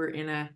were in a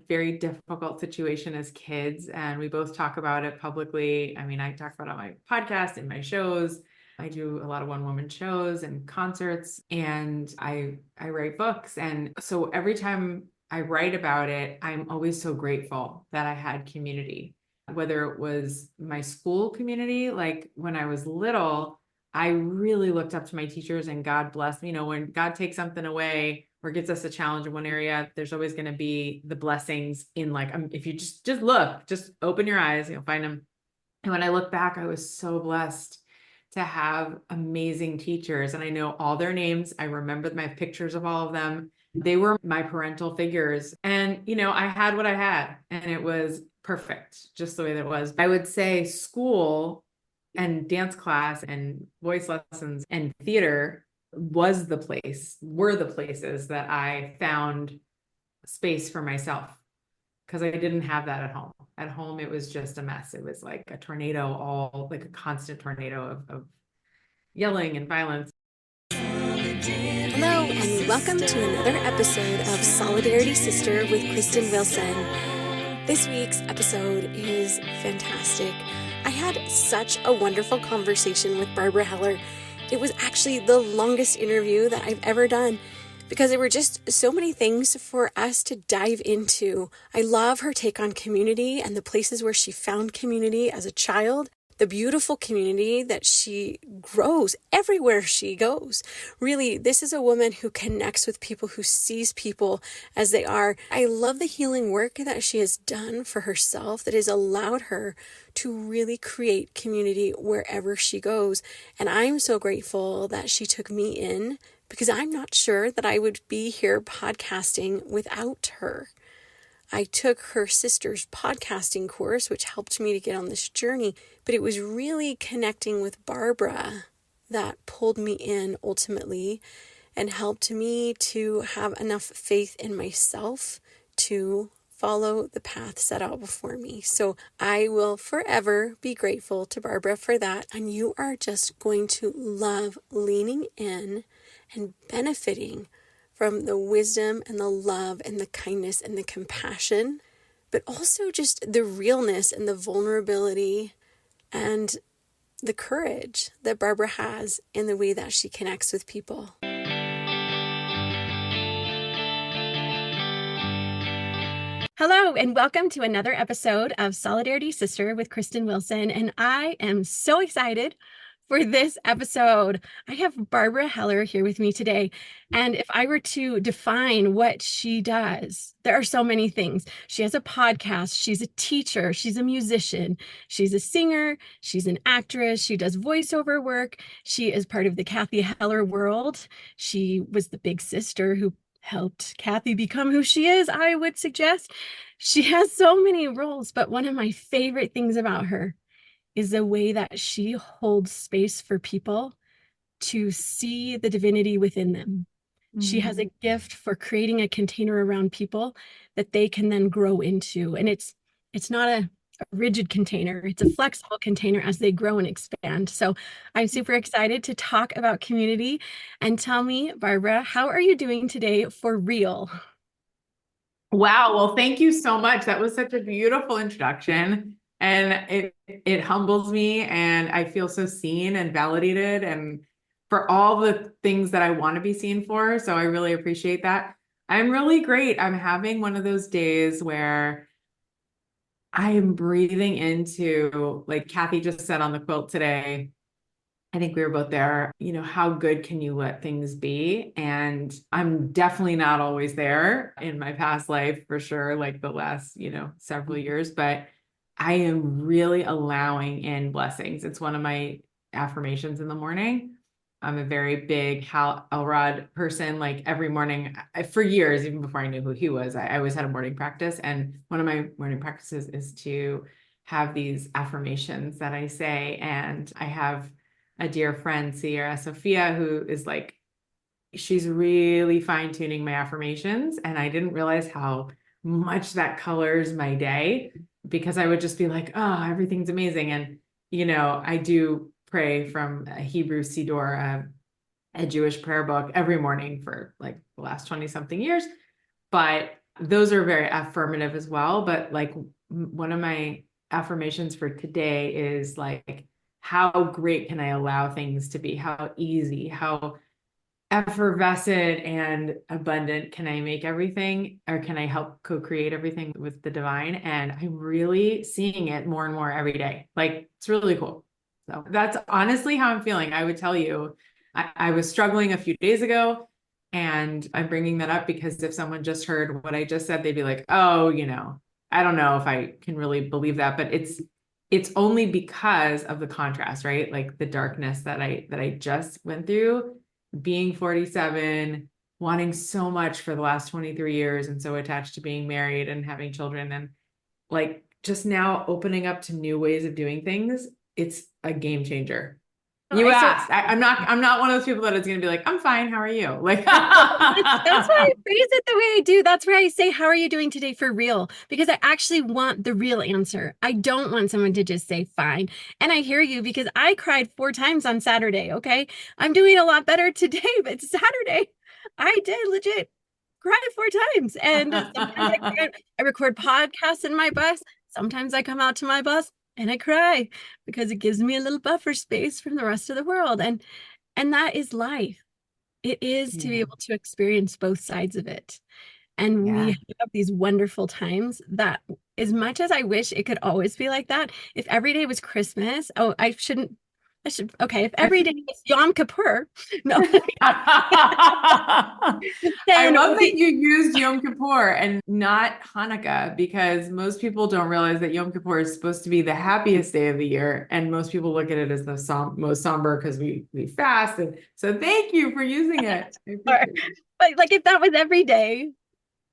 very difficult situation as kids, and we both talk about it publicly. I mean, I talk about it on my podcast and my shows. I do a lot of one-woman shows and concerts, and I write books. And so every time I write about it, I'm always so grateful that I had community, whether it was my school community. Like when I was little, I really looked up to my teachers, and God bless me. You know, when God takes something away or gives us a challenge in one area, there's always going to be the blessings in, like, if you just look, just open your eyes, you'll find them. And when I look back, I was so blessed to have amazing teachers, and I know all their names. I remember my pictures of all of them. They were my parental figures, and you know, I had what I had, and it was perfect, just the way that it was. I would say school and dance class and voice lessons and theater were the places that I found space for myself, because I didn't have that at home. At home, it was just a mess. It was like a tornado, like a constant tornado of yelling and violence. Hello, and welcome to another episode of Solidarity Sister with Kristen Wilson. This week's episode is fantastic. I had such a wonderful conversation with Barbara Heller. It was actually the longest interview that I've ever done, because there were just so many things for us to dive into. I love her take on community and the places where she found community as a child, the beautiful community that she grows everywhere she goes. Really, this is a woman who connects with people, who sees people as they are. I love the healing work that she has done for herself that has allowed her to really create community wherever she goes. And I'm so grateful that she took me in, because I'm not sure that I would be here podcasting without her. I took her sister's podcasting course, which helped me to get on this journey, but it was really connecting with Barbara that pulled me in ultimately and helped me to have enough faith in myself to follow the path set out before me. So I will forever be grateful to Barbara for that. And you are just going to love leaning in and benefiting from the wisdom and the love and the kindness and the compassion, but also just the realness and the vulnerability and the courage that Barbara has in the way that she connects with people. Hello, and welcome to another episode of Solidarity Sister with Kristen Wilson. And I am so excited for this episode. I have Barbara Heller here with me today. And if I were to define what she does, there are so many things. She has a podcast. She's a teacher. She's a musician. She's a singer. She's an actress. She does voiceover work. She is part of the Kathy Heller world. She was the big sister who helped Kathy become who she is, I would suggest. She has so many roles, but one of my favorite things about her is the way that she holds space for people to see the divinity within them. Mm-hmm. She has a gift for creating a container around people that they can then grow into. And it's not a rigid container. It's a flexible container as they grow and expand. So I'm super excited to talk about community. And tell me, Barbara, how are you doing today for real? Wow. Well, thank you so much. That was such a beautiful introduction. And it humbles me, and I feel so seen and validated, and for all the things that I want to be seen for. So I really appreciate that. I'm really great. I'm having one of those days where I am breathing into, like Kathy just said on the quilt today, I think we were both there, you know, how good can you let things be? And I'm definitely not always there in my past life, for sure, like the last, several years, but I am really allowing in blessings. It's one of my affirmations in the morning. I'm a very big Hal Elrod person. Like every morning, for years, even before I knew who he was, I always had a morning practice. And one of my morning practices is to have these affirmations that I say. And I have a dear friend, Sierra Sophia, who is like, she's really fine-tuning my affirmations. And I didn't realize how much that colors my day, because I would just be like, oh, everything's amazing. And, I do pray from a Hebrew Siddur, a Jewish prayer book, every morning for like the last 20 something years. But those are very affirmative as well. But like one of my affirmations for today is like, how great can I allow things to be? How easy, how effervescent and abundant can I make everything, or can I help co-create everything with the divine? And I'm really seeing it more and more every day. Like it's really cool. So that's honestly how I'm feeling. I would tell you, I was struggling a few days ago, and I'm bringing that up because if someone just heard what I just said, they'd be like, oh, I don't know if I can really believe that, but it's only because of the contrast, right? Like the darkness that I just went through, being 47, wanting so much for the last 23 years and so attached to being married and having children, and like just now opening up to new ways of doing things. It's a game changer. You asked. I'm not one of those people that is going to be like, I'm fine. How are you? Like, That's why I phrase it the way I do. That's why I say, how are you doing today for real? Because I actually want the real answer. I don't want someone to just say fine. And I hear you because I cried 4 times on Saturday. Okay. I'm doing a lot better today, but it's Saturday. I did legit cry 4 times. And sometimes I record podcasts in my bus. Sometimes I come out to my bus and I cry because it gives me a little buffer space from the rest of the world. And that is life. It is to be yeah, able to experience both sides of it. And we yeah. have these wonderful times that, as much as I wish it could always be like that, if every day was Christmas, oh, okay, if every day was Yom Kippur, no, I then it love would that be, you used Yom Kippur and not Hanukkah, because most people don't realize that Yom Kippur is supposed to be the happiest day of the year, and most people look at it as the most somber because we fast. And so, thank you for using it. I appreciate it. but like if that was every day,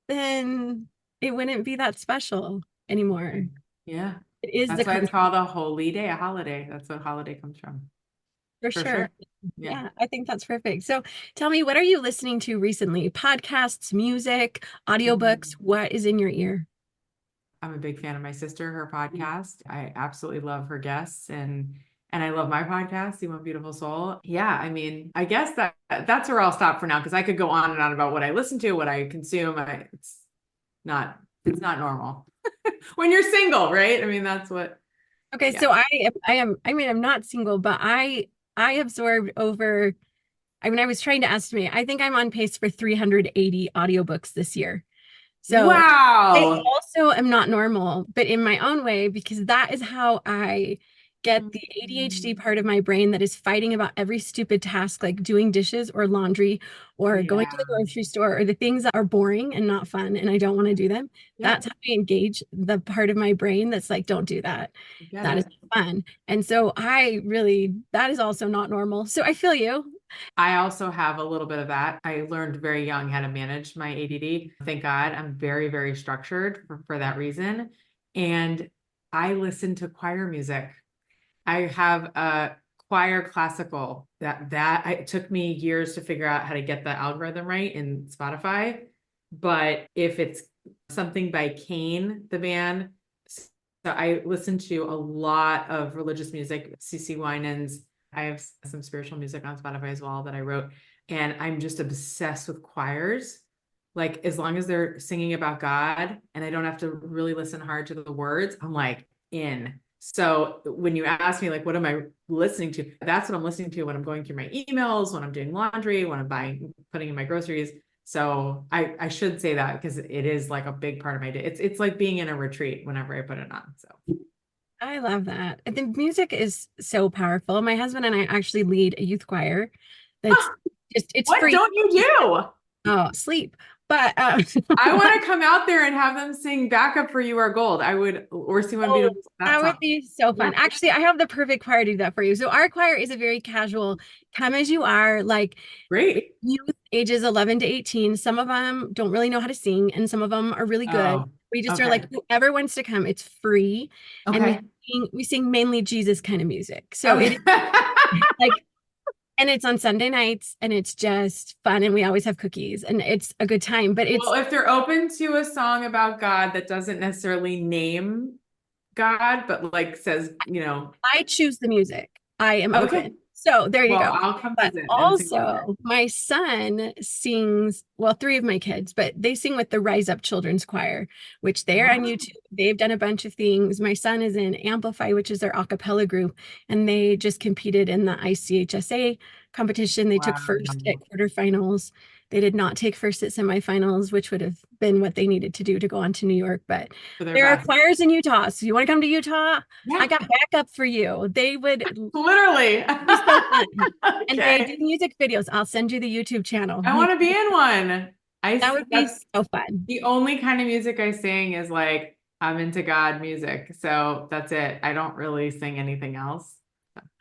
then it wouldn't be that special anymore. Yeah, It is the that's why it's called a holy day, a holiday. That's what holiday comes from, For for sure. sure. Yeah. Yeah, I think that's perfect. So tell me, what are you listening to recently? Podcasts, music, audiobooks? Mm. What is in your ear? I'm a big fan of my sister, her podcast. I absolutely love her guests, and I love my podcast, See One Beautiful Soul. Yeah, I mean, I guess that's where I'll stop for now, because I could go on and on about what I listen to, what I consume. Not it's not normal when you're single, right? I mean, that's what. Okay, Yeah. so I mean, I'm not single, but I absorbed over, I mean, I was trying to estimate. I think I'm on pace for 380 audiobooks this year. So I Wow. also am not normal, but in my own way, because that is how I get the ADHD Mhm. part of my brain that is fighting about every stupid task, like doing dishes or laundry or going to the Yeah. grocery store, or the things that are boring and not fun and I don't want to do them. That's Yep. how I engage the part of my brain that's like, don't do that. Get That is it. not fun. And so that is also not normal. So I feel you. I also have a little bit of that. I learned very young how to manage my ADD. Thank God. I'm very, very structured for that reason. And I listen to choir music. I have a choir classical it took me years to figure out how to get the algorithm right in Spotify. But if it's something by Kane, the band, so I listen to a lot of religious music, CC Winans. I have some spiritual music on Spotify as well that I wrote. And I'm just obsessed with choirs. Like, as long as they're singing about God and I don't have to really listen hard to the words, I'm like in. So when you ask me, like, what am I listening to? That's what I'm listening to when I'm going through my emails, when I'm doing laundry, when I'm putting in my groceries. So I should say that, because it is like a big part of my day. It's like being in a retreat whenever I put it on. So I love that. I think music is so powerful. My husband and I actually lead a youth choir that's just, it's what free. don't you do? Oh, sleep. But I want to come out there and have them sing backup for You Are Gold. I would, or See One oh, Beautiful. That that would song. be so Yeah, fun. Actually, I have the perfect choir to do that for you. So our choir is a very casual, come as you are, like great. youth ages 11 to 18. Some of them don't really know how to sing, and some of them are really good. Oh, We just are okay. like, whoever wants to come, it's free. And Okay. we sing mainly Jesus kind of music. So it Okay. is like, and it's on Sunday nights and it's just fun. And we always have cookies and it's a good time. But Well, it's, if they're open to a song about God that doesn't necessarily name God, but like says, I choose the music. I am okay. open. So there you Well, go. I'll come But visit and sing with her. also, my son sings, well, three of my kids, but they sing with the Rise Up Children's Choir, which they are on Wow. YouTube. They've done a bunch of things. My son is in Amplify, which is their a cappella group, and they just competed in the ICHSA competition. They took first at Wow. quarterfinals. They did not take first at semifinals, which would have been what they needed to do to go on to New York. But For their there are best. choirs in Utah. So you want to come to Utah? I Yeah, got backup for you. They would literally. be so fun. And they do Okay. music videos. I'll send you the YouTube channel. I want to be in one. That would be That's so fun. the only kind of music I sing is like I'm into God music. So that's it. I don't really sing anything else.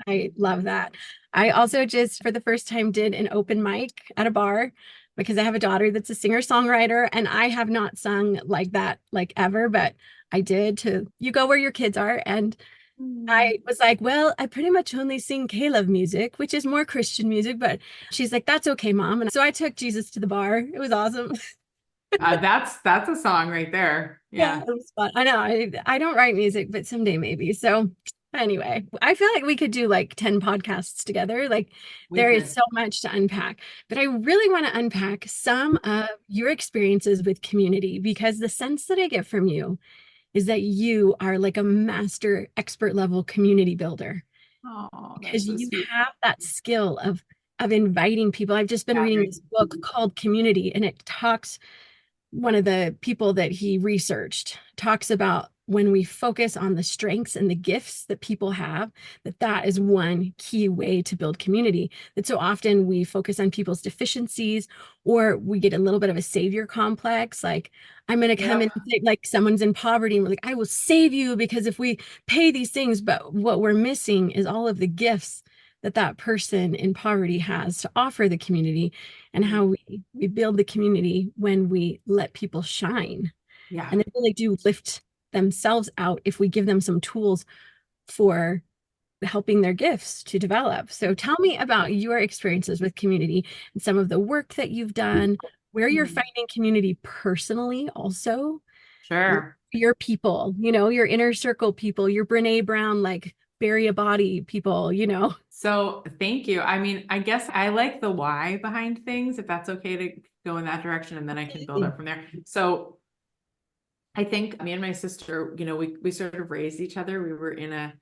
I love that. I also just for the first time did an open mic at a bar because I have a daughter that's a singer-songwriter and I have not sung like that like ever, but I did to You Go Where Your Kids Are. And Mm. I was like, well, I pretty much only sing K-Love music, which is more Christian music, but she's like, that's okay, mom. And so I took Jesus to the bar. It was awesome. That's a song right there. Yeah, Yeah, it was fun. I know I don't write music, but someday maybe. So anyway, I feel like we could do like 10 podcasts together. Like we there is could. so much to unpack. But I really want to unpack some of your experiences with community because the sense that I get from you is that you are like a master expert level community builder Oh, because that's so you sweet. have that skill of inviting people. I've just been reading Gathering. this book called Community and it talks one of the people that he researched talks about when we focus on the strengths and the gifts that people have, that is one key way to build community. That so often we focus on people's deficiencies or we get a little bit of a savior complex. Like, I'm going to come in Yep. and say, like, someone's in poverty and we're like, I will save you because if we pay these things, but what we're missing is all of the gifts that that person in poverty has to offer the community and Mm. how we build the community when we let people shine Yeah. and they really do lift themselves out if we give them some tools for helping their gifts to develop. So tell me about your experiences with community and some of the work that you've done, where you're Mhm. finding community personally also, Sure. your people, your inner circle people, your Brene Brown, like bury a body people. So thank you. I mean, I guess I like the why behind things, if that's okay to go in that direction, and then I can build up from there. So I think me and my sister, we sort of raised each other. We were in a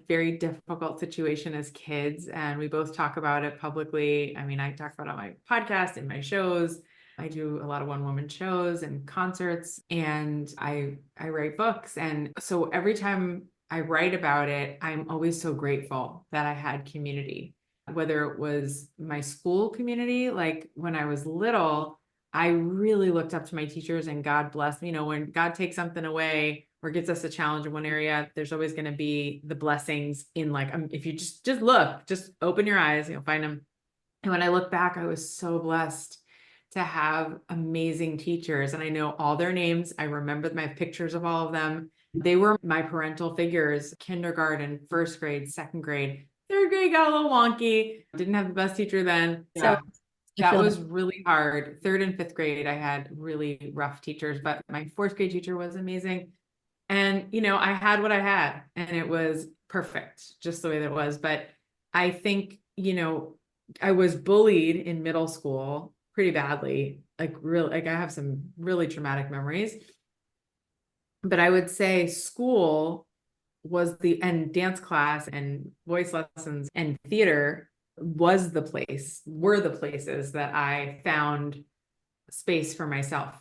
very difficult situation as kids, and we both talk about it publicly. I mean, I talk about it on my podcast and my shows. I do a lot of one-woman shows and concerts, and I write books. And so every time I write about it, I'm always so grateful that I had community, whether it was my school community, like when I was little. I really looked up to my teachers, and God bless me. When God takes something away or gives us a challenge in one area, there's always going to be the blessings in like, if you just look, just open your eyes, you'll find them. And when I look back, I was so blessed to have amazing teachers, and I know all their names. I remember my pictures of all of them. They were my parental figures, kindergarten, first grade, second grade. Third grade got a little wonky. Didn't have the best teacher then. So Yeah, I that feel that. was really hard. Third and fifth grade, I had really rough teachers, but my fourth grade teacher was amazing. And, I had what I had, and it was perfect, just the way that it was. But I think, I was bullied in middle school pretty badly, like really, like I have some really traumatic memories. But I would say school and dance class and voice lessons and theater were the places that I found space for myself,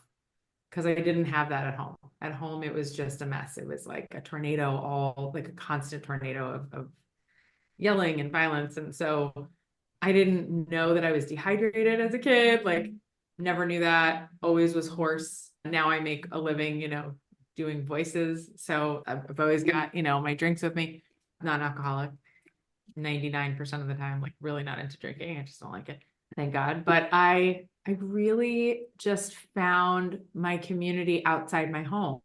because I didn't have that at home. At home, it was just a mess. It was like a tornado, all like a constant tornado of yelling and violence. And so I didn't know that I was dehydrated as a kid, like never knew that, always was hoarse. Now I make a living, doing voices. So I've always got, my drinks with me, non-alcoholic, 99% of the time, like really not into drinking. I just don't like it. Thank God. But I really just found my community outside my home.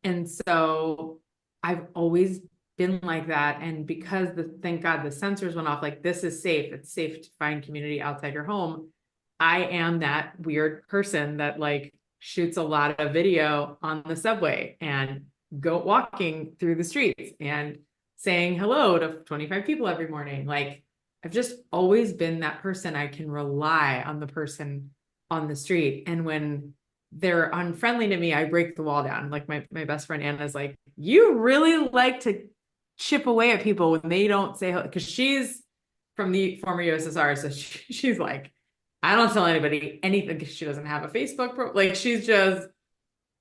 And so I've always been like that. And because thank God the sensors went off, like this is safe. It's safe to find community outside your home. I am that weird person that like shoots a lot of video on the subway and go walking through the streets and saying hello to 25 people every morning. Like I've just always been that person. I can rely on the person on the street. And when they're unfriendly to me, I break the wall down. Like my best friend Anna's like, you really like to chip away at people when they don't say, because she's from the former USSR. So she's like, I don't tell anybody anything because she doesn't have a Facebook like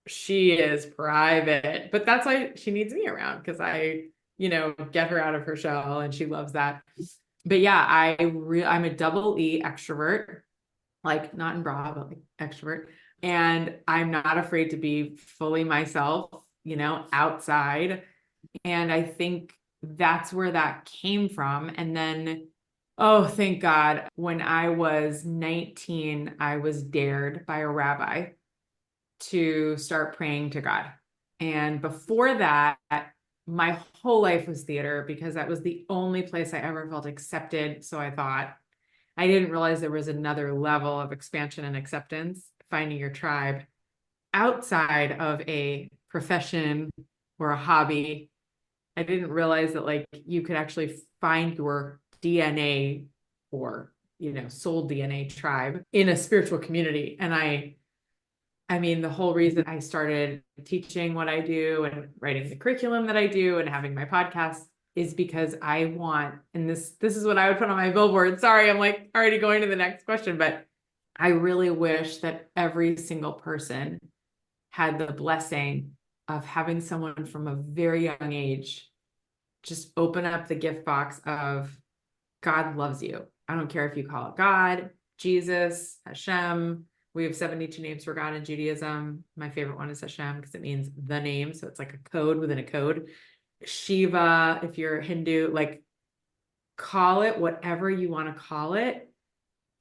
she is private, but that's why she needs me around, because I, get her out of her shell and she loves that. But yeah, I'm a double E extrovert, like not in bra, but like extrovert. And I'm not afraid to be fully myself, outside. And I think that's where that came from. And then, oh, thank God, when I was 19, I was dared by a rabbi to start praying to God. And before that, my whole life was theater because that was the only place I ever felt accepted. So I thought, I didn't realize there was another level of expansion and acceptance, finding your tribe outside of a profession or a hobby. I didn't realize that like you could actually find your DNA or, soul DNA tribe in a spiritual community. And I mean, the whole reason I started teaching what I do and writing the curriculum that I do and having my podcast is because I want, and this is what I would put on my billboard. Sorry, I'm like already going to the next question, but I really wish that every single person had the blessing of having someone from a very young age just open up the gift box of God loves you. I don't care if you call it God, Jesus, Hashem. We have 72 names for God in Judaism. My favorite one is Hashem because it means the name. So it's like a code within a code. Shiva, if you're Hindu, like call it whatever you want to call it,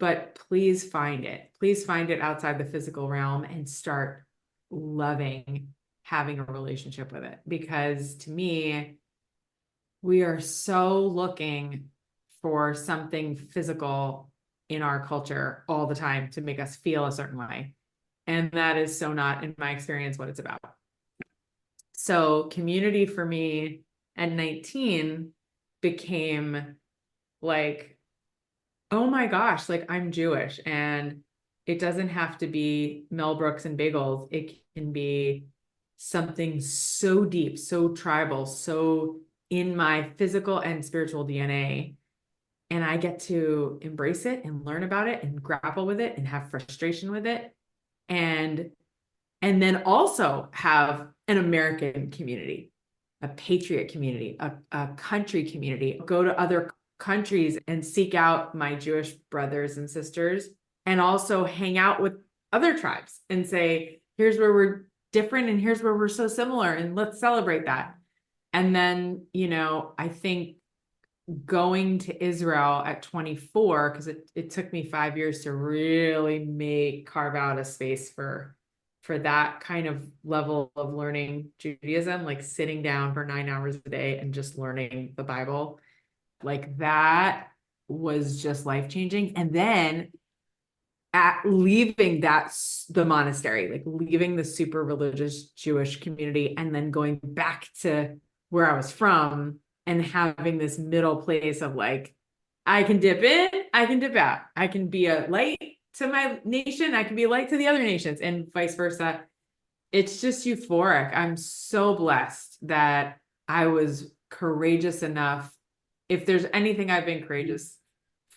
but please find it. Please find it outside the physical realm and start loving having a relationship with it. Because to me, we are so looking for something physical in our culture all the time to make us feel a certain way. And that is so not, in my experience, what it's about. So community for me at 19 became like, oh my gosh, like I'm Jewish, and it doesn't have to be Mel Brooks and bagels. It can be something so deep, so tribal, so in my physical and spiritual DNA. And I get to embrace it and learn about it and grapple with it and have frustration with it. And then also have an American community, a patriot community, a country community, go to other countries and seek out my Jewish brothers and sisters, and also hang out with other tribes and say, here's where we're different and here's where we're so similar, and let's celebrate that. And then, I think going to Israel at 24, because it took me 5 years to really carve out a space for that kind of level of learning Judaism, like sitting down for 9 hours a day and just learning the Bible. Like that was just life-changing. And then leaving the monastery, like leaving the super religious Jewish community and then going back to where I was from and having this middle place of like, I can dip in, I can dip out. I can be a light to my nation, I can be a light to the other nations, and vice versa. It's just euphoric. I'm so blessed that I was courageous enough. If there's anything I've been courageous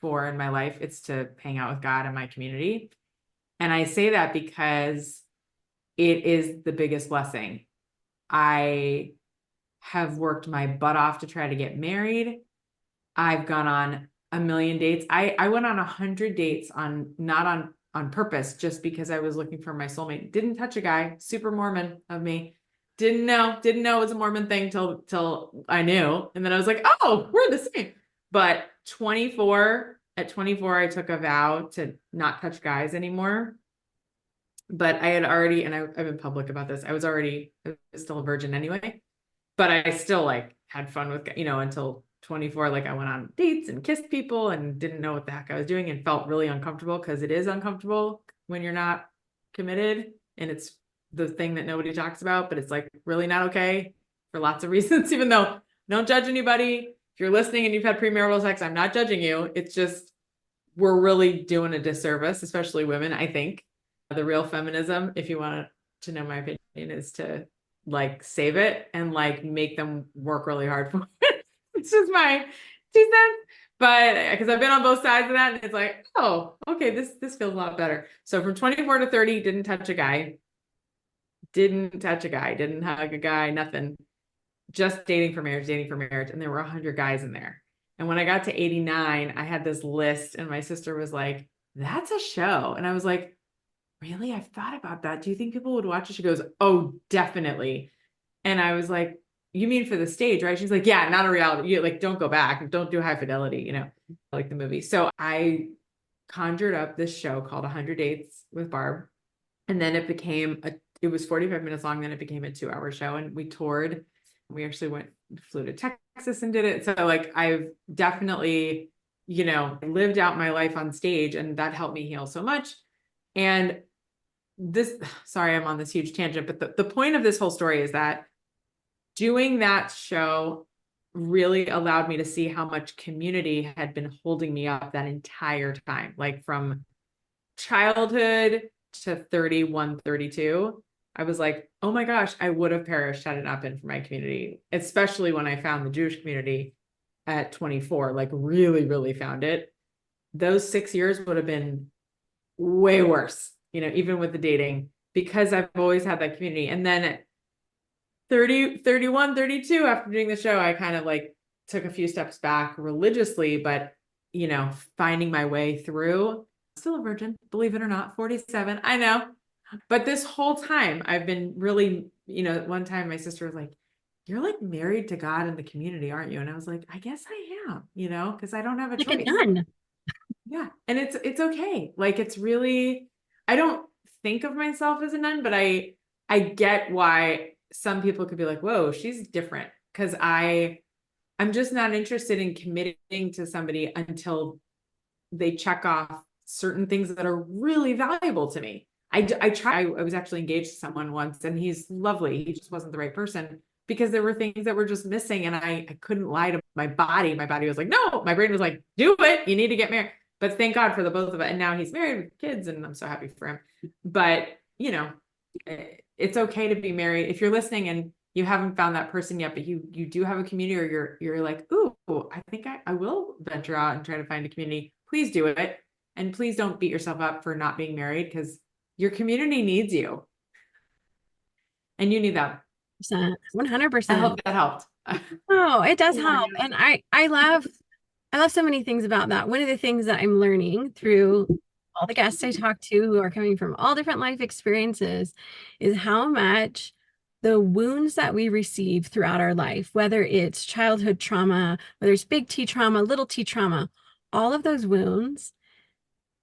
for in my life, it's to hang out with God and my community. And I say that because it is the biggest blessing. I have worked my butt off to try to get married. I've gone on a million dates. I went on 100 dates not on purpose, just because I was looking for my soulmate. Didn't touch a guy, super Mormon of me. Didn't know it was a Mormon thing till I knew. And then I was like, oh, we're the same. But at 24, I took a vow to not touch guys anymore. But I had already, and I've been public about this, I was still a virgin anyway. But I still like had fun with, until 24, like I went on dates and kissed people and didn't know what the heck I was doing and felt really uncomfortable, because it is uncomfortable when you're not committed. And it's the thing that nobody talks about, but it's like really not okay for lots of reasons, even though don't judge anybody. If you're listening and you've had premarital sex, I'm not judging you. It's just, we're really doing a disservice, especially women, I think. The real feminism, if you want to know my opinion, is to like save it and like make them work really hard for it. It's just my 2 cents. But because I've been on both sides of that, and it's like, oh, okay, this feels a lot better. So from 24 to 30, didn't touch a guy, didn't hug a guy, nothing. Just dating for marriage, and there were 100 guys in there. And when I got to 89, I had this list, and my sister was like, "That's a show," and I was like, "Really? I've thought about that. Do you think people would watch it?" She goes, "Oh, definitely." And I was like, "You mean for the stage, right?" She's like, "Yeah, not a reality. You like don't go back, don't do high fidelity, like the movie." So I conjured up this show called 100 Dates with Barb, and then it was 45 minutes long. Then it became a 2-hour show, and we toured. We actually flew to Texas and did it. So like I've definitely, lived out my life on stage, and that helped me heal so much. And sorry, I'm on this huge tangent, but the point of this whole story is that doing that show really allowed me to see how much community had been holding me up that entire time, like from childhood to 31, 32. I was like, oh my gosh, I would have perished had it not been for my community, especially when I found the Jewish community at 24, like really, really found it. Those 6 years would have been way worse, even with the dating, because I've always had that community. And then at 30, 31, 32, after doing the show, I kind of like took a few steps back religiously, but, finding my way through. Still a virgin, believe it or not, 47. I know. But this whole time I've been really, one time my sister was like, "You're like married to God in the community, aren't you?" And I was like, "I guess I am, because I don't have a Like a choice." nun. Yeah. And it's okay. Like it's really, I don't think of myself as a nun, but I get why some people could be like, "Whoa, she's different." Because I'm just not interested in committing to somebody until they check off certain things that are really valuable to me. I was actually engaged to someone once, and he's lovely. He just wasn't the right person because there were things that were just missing, and I couldn't lie to my body. My body was like, no. My brain was like, do it. You need to get married. But thank God for the both of it. And now he's married with kids, and I'm so happy for him. But it's okay to be married. If you're listening and you haven't found that person yet, but you do have a community, or you're like, ooh, I think I will venture out and try to find a community. Please do it. And please don't beat yourself up for not being married, because your community needs you. And you need them. 100%. I hope that helped. Oh, it does help. And I love so many things about that. One of the things that I'm learning through all the guests I talk to who are coming from all different life experiences is how much the wounds that we receive throughout our life, whether it's childhood trauma, whether it's big T trauma, little T trauma, all of those wounds,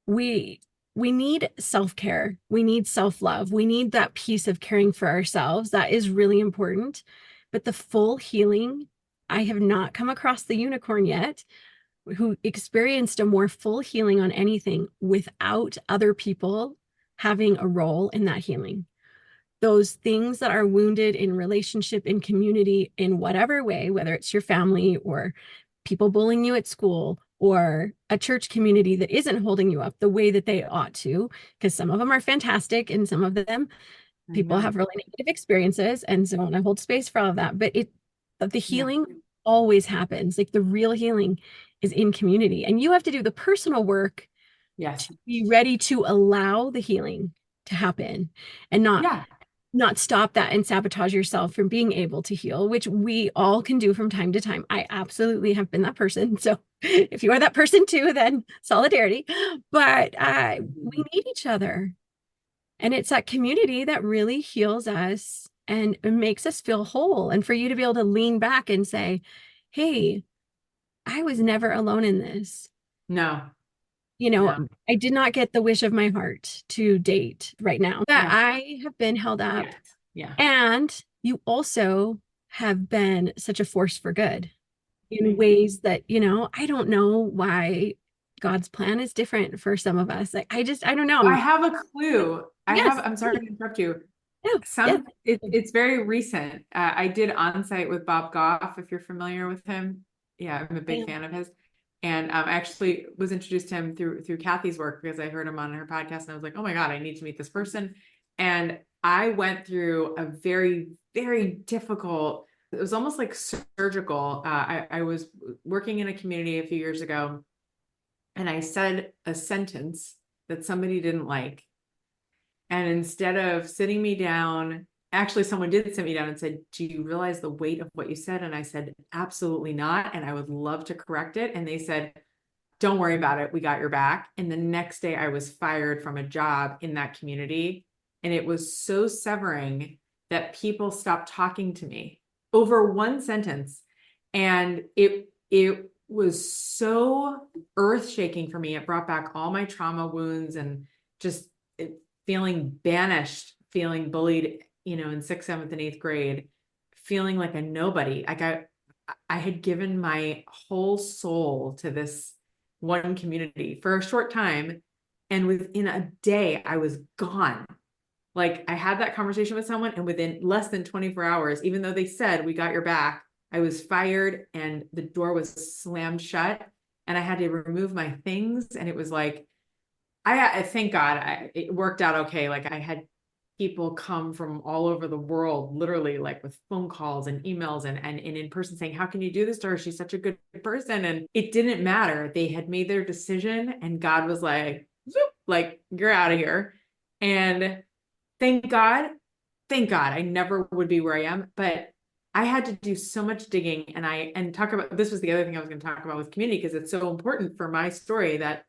we need self-care. We need self-love. We need that piece of caring for ourselves. That is really important. But the full healing, I have not come across the unicorn yet who experienced a more full healing on anything without other people having a role in that healing. Those things that are wounded in relationship, in community, in whatever way, whether it's your family or people bullying you at school or a church community that isn't holding you up the way that they ought to, because some of them are fantastic and some of them people have really negative experiences. And so I hold space for all of that. But the healing always happens. Like the real healing is in community. And you have to do the personal work to be ready to allow the healing to happen and not stop that and sabotage yourself from being able to heal, which we all can do from time to time. I absolutely have been that person. So if you are that person too, then solidarity. But we need each other. And it's that community that really heals us and makes us feel whole. And for you to be able to lean back and say, hey, I was never alone in this. No. I did not get the wish of my heart to date right now. That I have been held up. Yeah. And you also have been such a force for good in ways that, I don't know why God's plan is different for some of us. Like, I don't know. I have a clue. I'm sorry to interrupt you. It's very recent. I did On-Site with Bob Goff, if you're familiar with him. Yeah, I'm a big Yeah. fan of his. And I actually was introduced to him through Kathy's work because I heard him on her podcast and I was like, oh my God, I need to meet this person. And I went through a very, very difficult, it was almost like surgical. I was working in a community a few years ago and I said a sentence that somebody didn't like. And instead of sitting me down, actually, someone did sit me down and said, do you realize the weight of what you said? And I said, absolutely not. And I would love to correct it. And they said, don't worry about it. We got your back. And the next day I was fired from a job in that community. And it was so severing that people stopped talking to me over one sentence. And it was so earth-shaking for me. It brought back all my trauma wounds and just feeling banished, feeling bullied, in sixth, seventh, and eighth grade, feeling like a nobody. Like I had given my whole soul to this one community for a short time. And within a day, I was gone. Like I had that conversation with someone, and within less than 24 hours, even though they said, we got your back, I was fired and the door was slammed shut and I had to remove my things. And it was like, I thank God it worked out okay. Like I had people come from all over the world, literally like with phone calls and emails and in person saying, how can you do this to her? She's such a good person. And it didn't matter. They had made their decision and God was like, zoop, like you're out of here. And thank God, I never would be where I am, but I had to do so much digging and talk about, this was the other thing I was going to talk about with community, because it's so important for my story that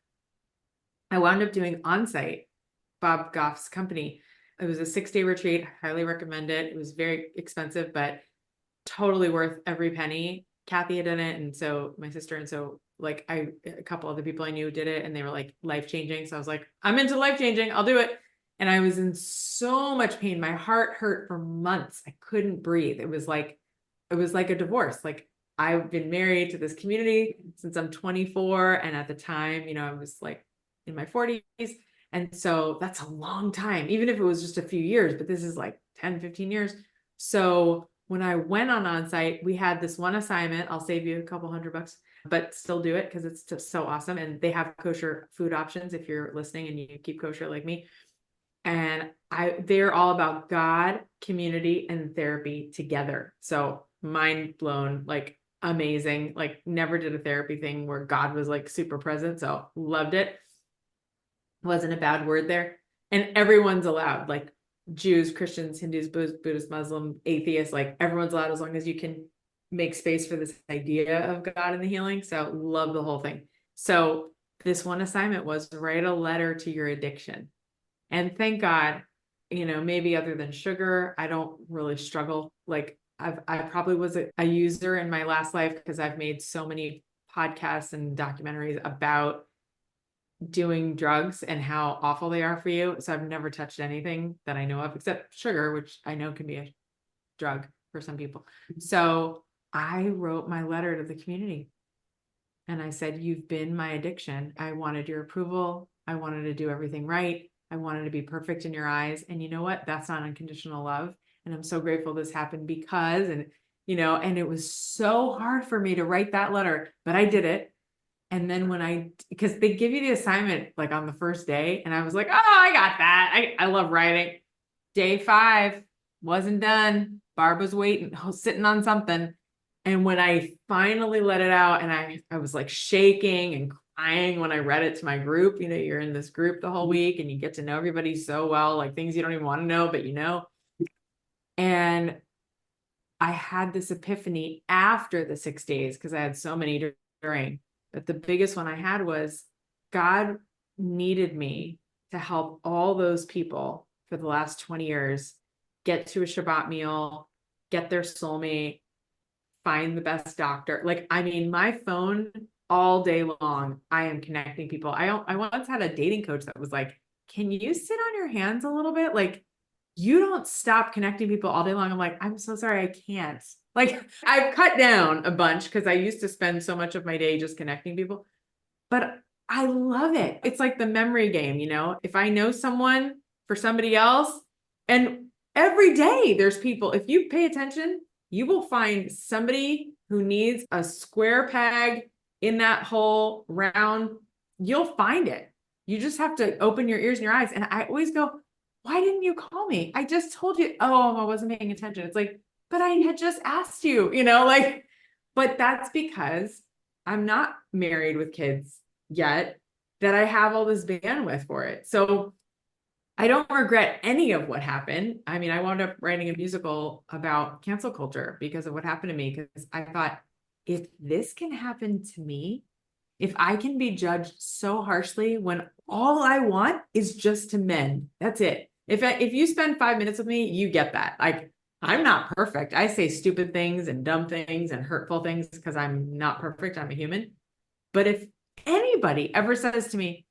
I wound up doing onsite, Bob Goff's company. It was a 6-day retreat. I highly recommend it. It was very expensive, but totally worth every penny. Kathy had done it. And so my sister, and so like a couple other people I knew did it and they were like life-changing. So I was like, I'm into life-changing. I'll do it. And I was in so much pain. My heart hurt for months. I couldn't breathe. It was like a divorce. Like I've been married to this community since I'm 24. And at the time, I was like in my 40s. And so that's a long time, even if it was just a few years, but this is like 10, 15 years. So when I went on onsite, we had this one assignment. I'll save you a couple $100, but still do it because it's just so awesome. And they have kosher food options if you're listening and you keep kosher like me. And they're all about God, community, and therapy together. So mind blown, like amazing, like never did a therapy thing where God was like super present. So loved it. Wasn't a bad word there. And everyone's allowed, like Jews, Christians, Hindus, Buddhists, Muslim, atheists, like everyone's allowed as long as you can make space for this idea of God and the healing. So love the whole thing. So this one assignment was write a letter to your addiction. And thank God, maybe other than sugar, I don't really struggle. Like I probably was a user in my last life because I've made so many podcasts and documentaries about doing drugs and how awful they are for you. So I've never touched anything that I know of except sugar, which I know can be a drug for some people. So I wrote my letter to the community and I said, you've been my addiction. I wanted your approval. I wanted to do everything right. I wanted to be perfect in your eyes. And you know what? That's not unconditional love. And I'm so grateful this happened because, and it was so hard for me to write that letter, but I did it. And then because they give you the assignment like on the first day, and I was like, oh, I got that. I love writing. Day 5, wasn't done. Barb was waiting, sitting on something. And when I finally let it out, and I was like shaking and crying when I read it to my group, you're in this group the whole week and you get to know everybody so well, like things you don't even want to know, but And I had this epiphany after the 6 days because I had so many during. But the biggest one I had was God needed me to help all those people for the last 20 years get to a Shabbat meal, get their soulmate, find the best doctor. Like, I mean, my phone all day long, I am connecting people. I once had a dating coach that was like, can you sit on your hands a little bit? Like, you don't stop connecting people all day long. I'm like, I'm so sorry, I can't. Like I've cut down a bunch because I used to spend so much of my day just connecting people, but I love it. It's like the memory game, if I know someone for somebody else, and every day there's people, if you pay attention, you will find somebody who needs a square peg in that hole round. You'll find it. You just have to open your ears and your eyes. And I always go, why didn't you call me? I just told you. Oh, I wasn't paying attention. It's like, but I had just asked you, like, but that's because I'm not married with kids yet, that I have all this bandwidth for it. So I don't regret any of what happened. I mean, I wound up writing a musical about cancel culture because of what happened to me. Because I thought, if this can happen to me, if I can be judged so harshly when all I want is just to mend, that's it. If you spend 5 minutes with me, you get that. Like, I'm not perfect. I say stupid things and dumb things and hurtful things because I'm not perfect. I'm a human. But if anybody ever says to me,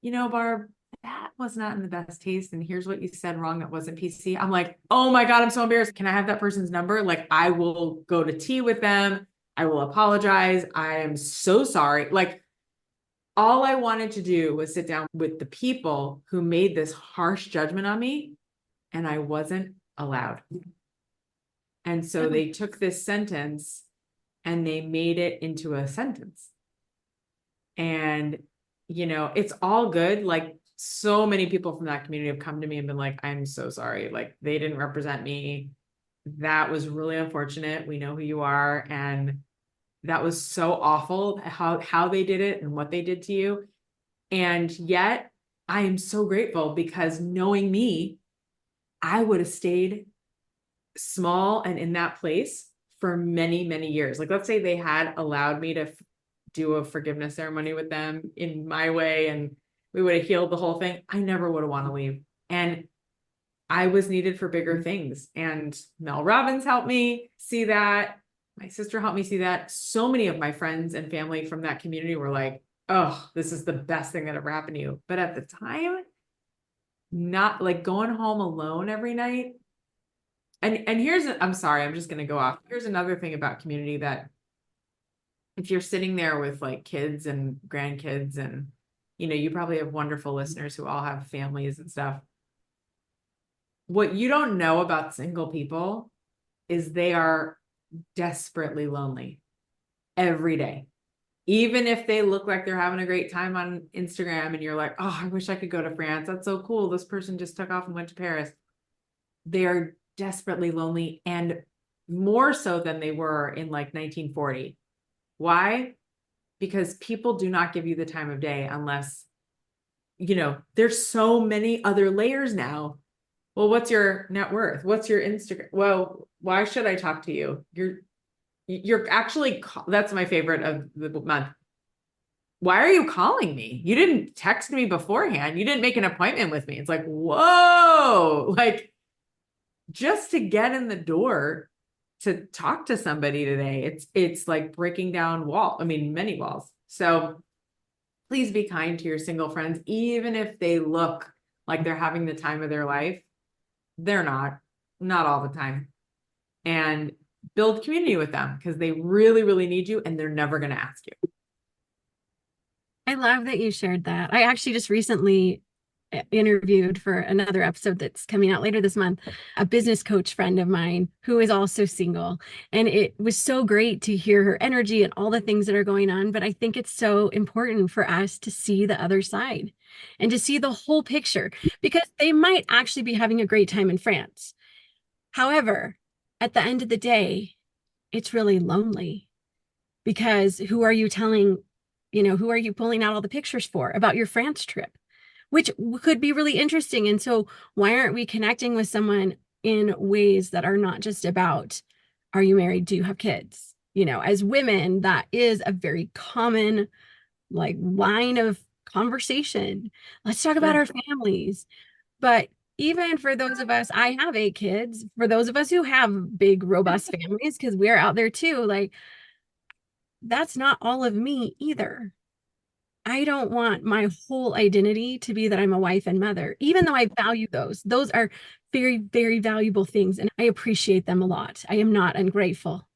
Barb, that was not in the best taste, and here's what you said wrong that wasn't PC, I'm like, oh my God, I'm so embarrassed. Can I have that person's number? Like, I will go to tea with them. I will apologize. I am so sorry. Like, all I wanted to do was sit down with the people who made this harsh judgment on me, and I wasn't allowed. And so they took this sentence and they made it into a sentence. And, it's all good. Like, so many people from that community have come to me and been like, I'm so sorry. Like, they didn't represent me. That was really unfortunate. We know who you are. And that was so awful how they did it and what they did to you. And yet I am so grateful, because knowing me, I would have stayed small and in that place for many, many years. Like, let's say they had allowed me to do a forgiveness ceremony with them in my way, and we would have healed the whole thing. I never would have wanted to leave. And I was needed for bigger things. And Mel Robbins helped me see that. My sister helped me see that. So many of my friends and family from that community were like, oh, this is the best thing that ever happened to you. But at the time, not like going home alone every night. And I'm sorry, I'm just going to go off. Here's another thing about community, that if you're sitting there with like kids and grandkids, and, you probably have wonderful listeners who all have families and stuff. What you don't know about single people is they are desperately lonely every day. Even if they look like they're having a great time on Instagram and you're like, oh, I wish I could go to France. That's so cool. This person just took off and went to Paris. They are desperately lonely, and more so than they were in like 1940. Why? Because people do not give you the time of day unless, there's so many other layers now. Well, what's your net worth? What's your Instagram? Well, why should I talk to you? You're actually, that's my favorite of the month. Why are you calling me? You didn't text me beforehand. You didn't make an appointment with me. It's like, whoa, like, just to get in the door to talk to somebody today, it's like breaking down many walls. So please be kind to your single friends, even if they look like they're having the time of their life. They're not all the time. And build community with them, because they really, really need you, and they're never going to ask you. I love that you shared that. I actually just recently interviewed for another episode that's coming out later this month, a business coach friend of mine who is also single. And it was so great to hear her energy and all the things that are going on. But I think it's so important for us to see the other side and to see the whole picture, because they might actually be having a great time in France. However, at the end of the day, it's really lonely, because who are you telling, who are you pulling out all the pictures for about your France trip, which could be really interesting. And so why aren't we connecting with someone in ways that are not just about, are you married? Do you have kids? As women, that is a very common line of conversation. Let's talk about our families. But even for those of us, I have 8 kids, for those of us who have big, robust families, because we're out there too, that's not all of me either. I don't want my whole identity to be that I'm a wife and mother, even though I value those. Those are very, very valuable things, and I appreciate them a lot. I am not ungrateful,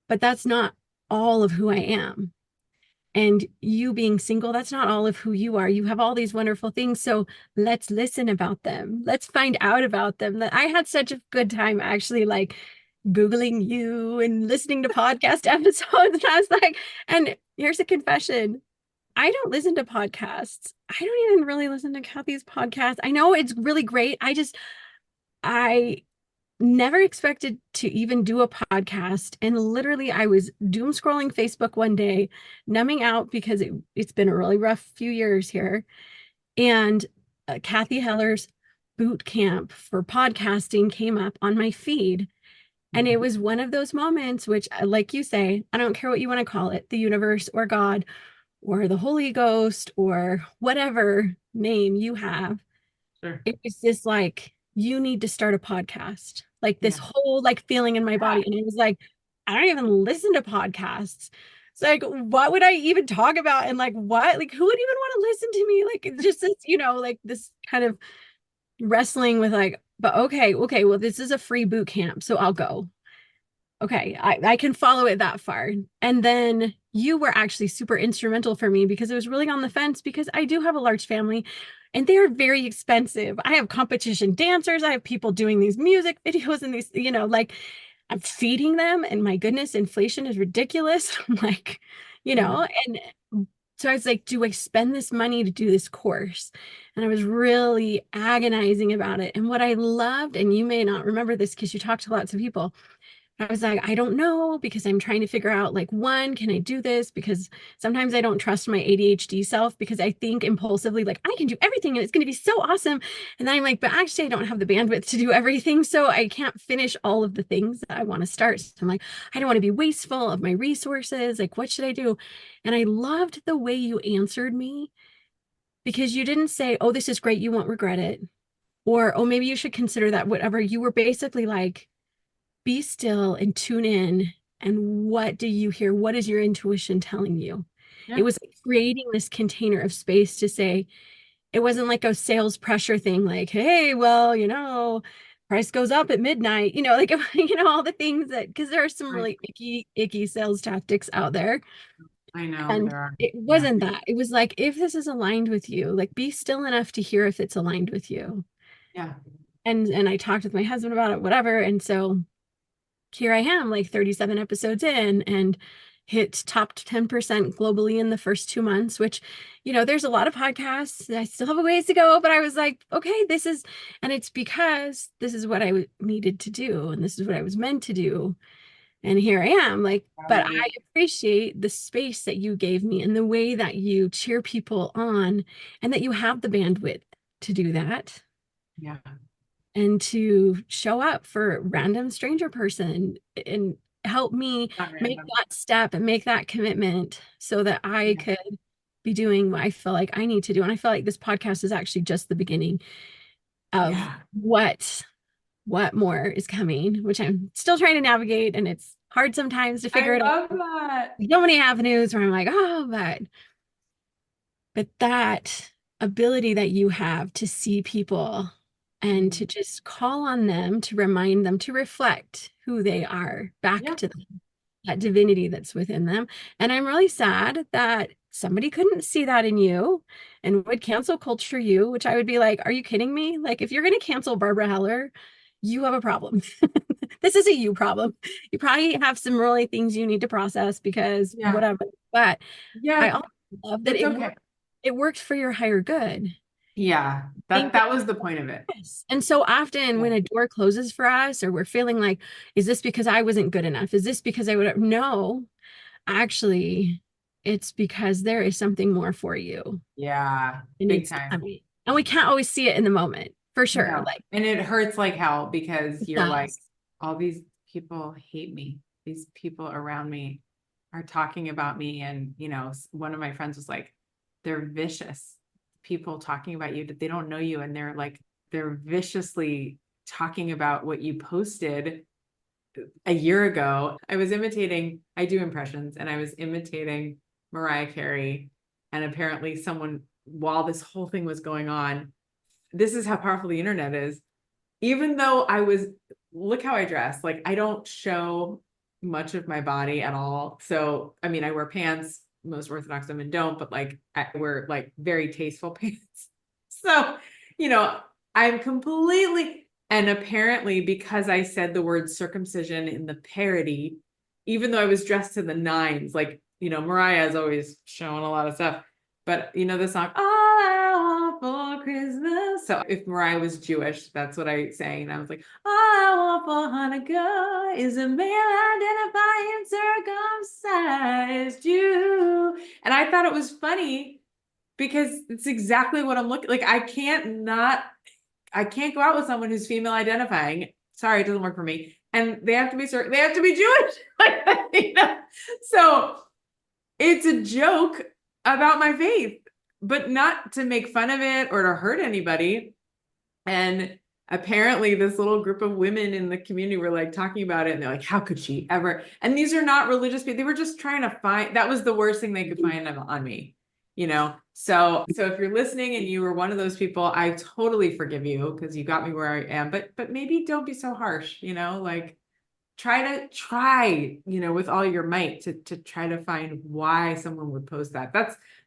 but that's not all of who I am. And you being single, that's not all of who you are. You have all these wonderful things. So let's listen about them. Let's find out about them. I had such a good time actually Googling you and listening to podcast episodes. And I was like, and here's a confession. I don't listen to podcasts. I don't even really listen to Kathy's podcast. I know it's really great. I never expected to even do a podcast. And literally, I was doom scrolling Facebook one day, numbing out because it's been a really rough few years here. And Kathy Heller's boot camp for podcasting came up on my feed. And it was one of those moments, which, like you say, I don't care what you want to call it, the universe or God or the Holy Ghost or whatever name you have. Sure. It was just like, you need to start a podcast. Like this Yeah. whole like feeling in my body. And it was like, I don't even listen to podcasts. It's like, what would I even talk about? And like, what? Like, who would even want to listen to me? Like, it's just this, like this kind of wrestling with like, but okay, well, this is a free boot camp, so I'll go. Okay, I can follow it that far. And then you were actually super instrumental for me because it was really on the fence because I do have a large family and they are very expensive. I have competition dancers, I have people doing these music videos and these, like I'm feeding them and my goodness, inflation is ridiculous. I'm like, and so I was like, do I spend this money to do this course? And I was really agonizing about it. And what I loved, and you may not remember this because you talk to lots of people, I was like, I don't know because I'm trying to figure out like, one, can I do this? Because sometimes I don't trust my ADHD self because I think impulsively, like I can do everything and it's going to be so awesome. And then I'm like, but actually I don't have the bandwidth to do everything. So I can't finish all of the things that I want to start. So I'm like, I don't want to be wasteful of my resources. Like, what should I do? And I loved the way you answered me because you didn't say, oh, this is great, you won't regret it. Or, oh, maybe you should consider that, whatever. You were basically like, be still and tune in. And what do you hear? What is your intuition telling you? It Yeah. was creating this container of space to say, it wasn't like a sales pressure thing, like, hey, well, price goes up at midnight, like, all the things that, because there are some Right. really icky sales tactics out there. I know And there are. it Yeah. wasn't that. It was like, if this is aligned with you, like, be still enough to hear if it's aligned with you. Yeah. And I talked with my husband about it, whatever. And so here I am, like 37 episodes in, and hit top 10% globally in the first 2 months, which, there's a lot of podcasts. I still have a ways to go, but I was like, okay, and it's because this is what I needed to do, and this is what I was meant to do. And here I am, like, but I appreciate the space that you gave me and the way that you cheer people on and that you have the bandwidth to do that Yeah. and to show up for a random stranger person and help me Not make random. that step and make that commitment so that I Yeah. could be doing what I feel like I need to do. And I feel like this podcast is actually just the beginning of Yeah. what more is coming, which I'm still trying to navigate. And it's hard sometimes to I figure it out. love that. There's so many avenues where I'm like, oh, but that ability that you have to see people and to just call on them, to remind them, to reflect who they are back Yeah. to them, that divinity that's within them. And I'm really sad that somebody couldn't see that in you and would cancel culture you, which I would be like, are you kidding me? Like, if you're going to cancel Barbara Heller, you have a problem. This is a you problem. You probably have some really things you need to process because Yeah. whatever. But I Yeah. also love that It's okay. it worked for your higher good. Yeah. I That think that that was the point of it. yes. And so often Yeah. when a door closes for us, or we're feeling like, is this because I wasn't good enough? Is this because I would have? No, actually, it's because there is something more for you Yeah. and Big it's time. coming. And we can't always see it in the moment, for sure. No. Like, And it hurts like hell because it you're like, does. all these people hate me. These people around me are talking about me. And, one of my friends was like, they're vicious people talking about you that they don't know you. And they're viciously talking about what you posted a year ago. I do impressions, and I was imitating Mariah Carey. And apparently someone, while this whole thing was going on, this is how powerful the internet is. Even though look how I dress. Like, I don't show much of my body at all. So, I mean, I wear pants. Most Orthodox women don't, but like I wear like very tasteful pants. So, you know, I'm completely, And apparently, because I said the word circumcision in the parody, even though I was dressed to the nines, like, Mariah is always showing a lot of stuff. But the song, All I Want for Christmas. So if Mariah was Jewish, that's what I sang. And I was like, All I want for Hanukkah is a male identifying circumcised Jew. And I thought it was funny because it's exactly what I'm looking like. I can't go out with someone who's female identifying. Sorry, it doesn't work for me. And they have to be Jewish. So it's a joke about my faith, but not to make fun of it or to hurt anybody. And apparently this little group of women in the community were like talking about it, and they're like, how could she ever? And these are not religious people. They were just trying to find, that was the worst thing they could find on me. So if you're listening and you were one of those people, I totally forgive you because you got me where I am, but maybe don't be so harsh, like try, with all your might to try to find why someone would post that.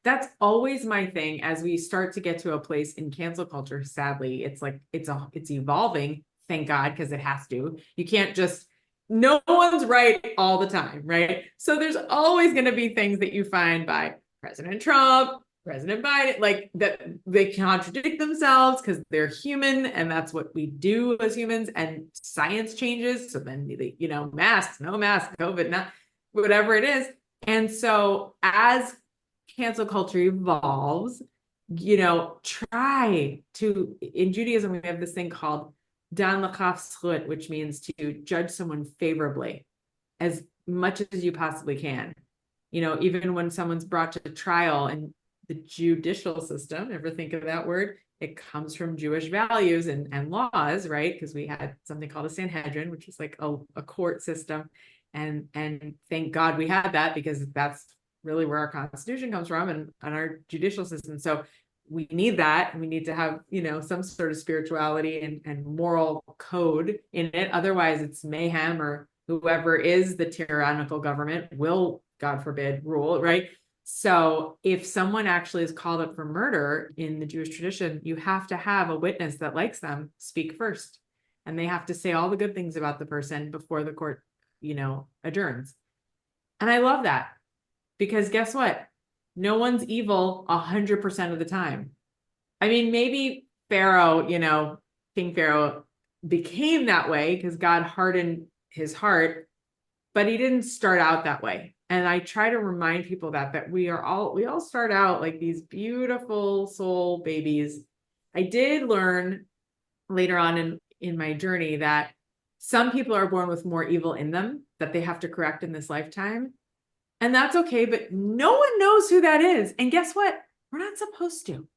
That's always my thing as we start to get to a place in cancel culture. Sadly, it's like, it's evolving, thank God, because it has to. You can't just, no one's right all the time, right? So there's always going to be things that you find by President Trump, President Biden, like that they contradict themselves because they're human, and that's what we do as humans. And science changes, so then masks, no mask, COVID, not whatever it is. And so as cancel culture evolves, try to, in Judaism, we have this thing called dan l'chaf zchut, which means to judge someone favorably as much as you possibly can. Even when someone's brought to trial in the judicial system, ever think of that word? It comes from Jewish values and laws, right? Because we had something called a Sanhedrin, which is like a court system. And thank God we had that, because that's really where our Constitution comes from and our judicial system. So we need that. We need to have, some sort of spirituality and moral code in it. Otherwise, it's mayhem, or whoever is the tyrannical government will, God forbid, rule, right? So if someone actually is called up for murder in the Jewish tradition, you have to have a witness that likes them speak first. And they have to say all the good things about the person before the court, adjourns. And I love that, because guess what? No one's evil 100% of the time. I mean, maybe Pharaoh, King Pharaoh became that way because God hardened his heart, but he didn't start out that way. And I try to remind people that we all start out like these beautiful soul babies. I did learn later on in my journey that some people are born with more evil in them that they have to correct in this lifetime. And that's okay, but no one knows who that is. And guess what? We're not supposed to,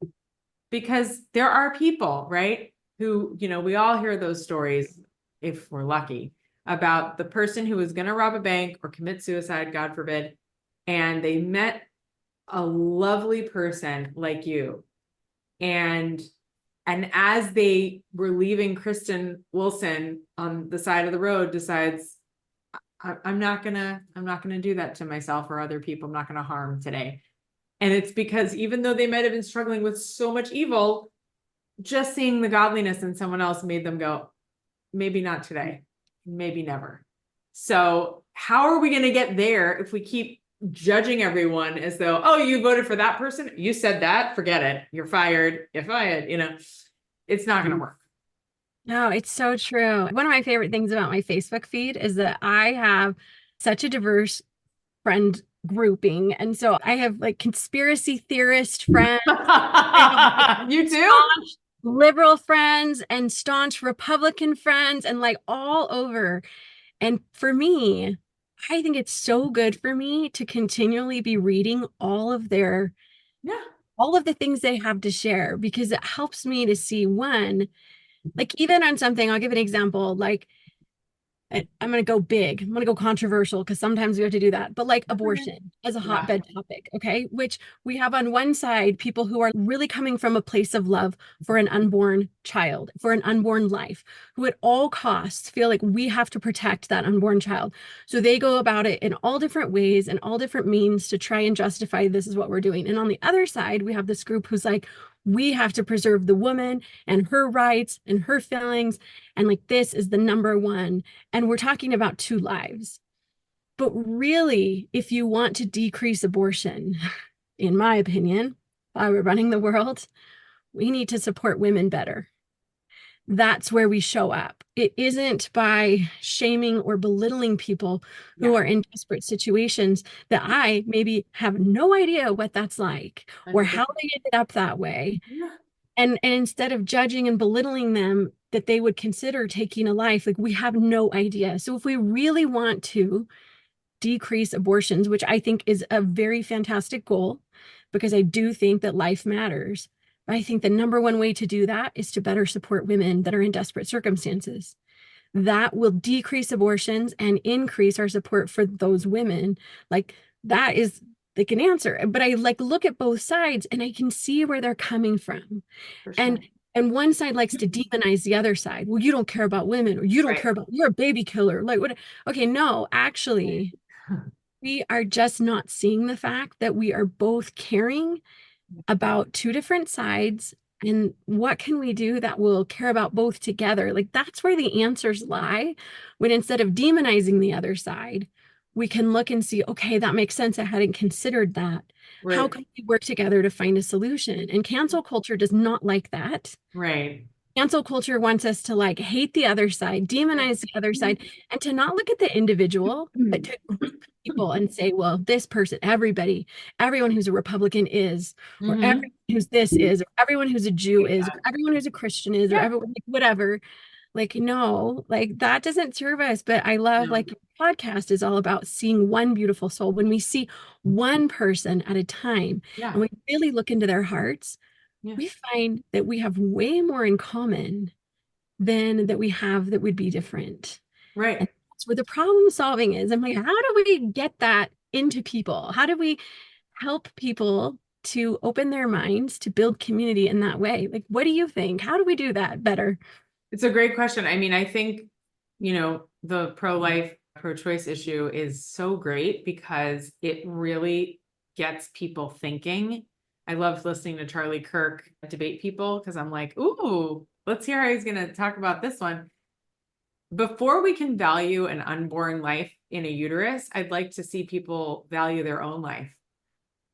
because there are people, right, who, we all hear those stories, if we're lucky, about the person who was going to rob a bank or commit suicide, God forbid, and they met a lovely person like you. And as they were leaving, Kristen Wilson on the side of the road decides, I'm not gonna do that to myself or other people. I'm not gonna harm today. And it's because even though they might have been struggling with so much evil, just seeing the godliness in someone else made them go, maybe not today, maybe never. So how are we going to get there if we keep judging everyone as though, oh, you voted for that person, you said that, forget it, you're fired, it's not going to work. No, it's so true. One of my favorite things about my Facebook feed is that I have such a diverse friend grouping. And so I have like conspiracy theorist friends. You too? Staunch liberal friends and staunch Republican friends, and like all over. And for me, I think it's so good for me to continually be reading all of the things they have to share, because it helps me to see, one, like even on something, I'll give an example, like I'm going to go big. I'm going to go controversial because sometimes we have to do that. But like abortion as a hotbed topic, okay? Which we have on one side people who are really coming from a place of love for an unborn child, for an unborn life, who at all costs feel like we have to protect that unborn child. So they go about it in all different ways and all different means to try and justify this is what we're doing. And on the other side, we have this group who's like, We have to preserve the woman and her rights and her feelings. And like, this is the number one. And we're talking about two lives. But really, if you want to decrease abortion, in my opinion, if I were running the world, we need to support women better. That's where we show up. It isn't by shaming or belittling people who Yeah. are in desperate situations that I maybe have no idea what that's like or how 100%. they ended up that way. Yeah. And instead of judging and belittling them, that they would consider taking a life, like we have no idea. So if we really want to decrease abortions, which I think is a very fantastic goal, because I do think that life matters. I think the number one way to do that is to better support women that are in desperate circumstances. That will decrease abortions and increase our support for those women. Like that is like an answer. But I like look at both sides and I can see where they're coming from. For And sure. and one side likes to demonize the other side. Well, you don't care about women, or you don't Right. care about, you're a baby killer. Like what? Okay, no, actually, we are just not seeing the fact that we are both caring about two different sides. And what can we do that will care about both together? Like that's where the answers lie. When instead of demonizing the other side, we can look and see, okay, that makes sense. I hadn't considered that. How Right. can we work together to find a solution? And cancel culture does not like that. Right. Cancel culture wants us to like hate the other side, demonize the other side, and to not look at the individual, but to group people and say, well, this person, everybody, everyone who's a Republican is, or Mm-hmm. everyone who's this is, or everyone who's a Jew is, or Yeah. everyone who's a Christian is, or Yeah. everyone, like, whatever. Like, no, like that doesn't serve us. But I love, No. like, your podcast is all about seeing one beautiful soul. When we see one person at a time and Yeah. we really look into their hearts, Yeah. we find that we have way more in common than that we have that would be different. And Right. that's where the problem solving is. I'm like, how do we get that into people? How do we help people to open their minds to build community in that way? Like, what do you think? How do we do that better? It's a great question. I mean, I think, the pro-life, pro-choice issue is so great because it really gets people thinking. I love listening to Charlie Kirk debate people because I'm like, ooh, let's hear how he's going to talk about this one. Before we can value an unborn life in a uterus, I'd like to see people value their own life.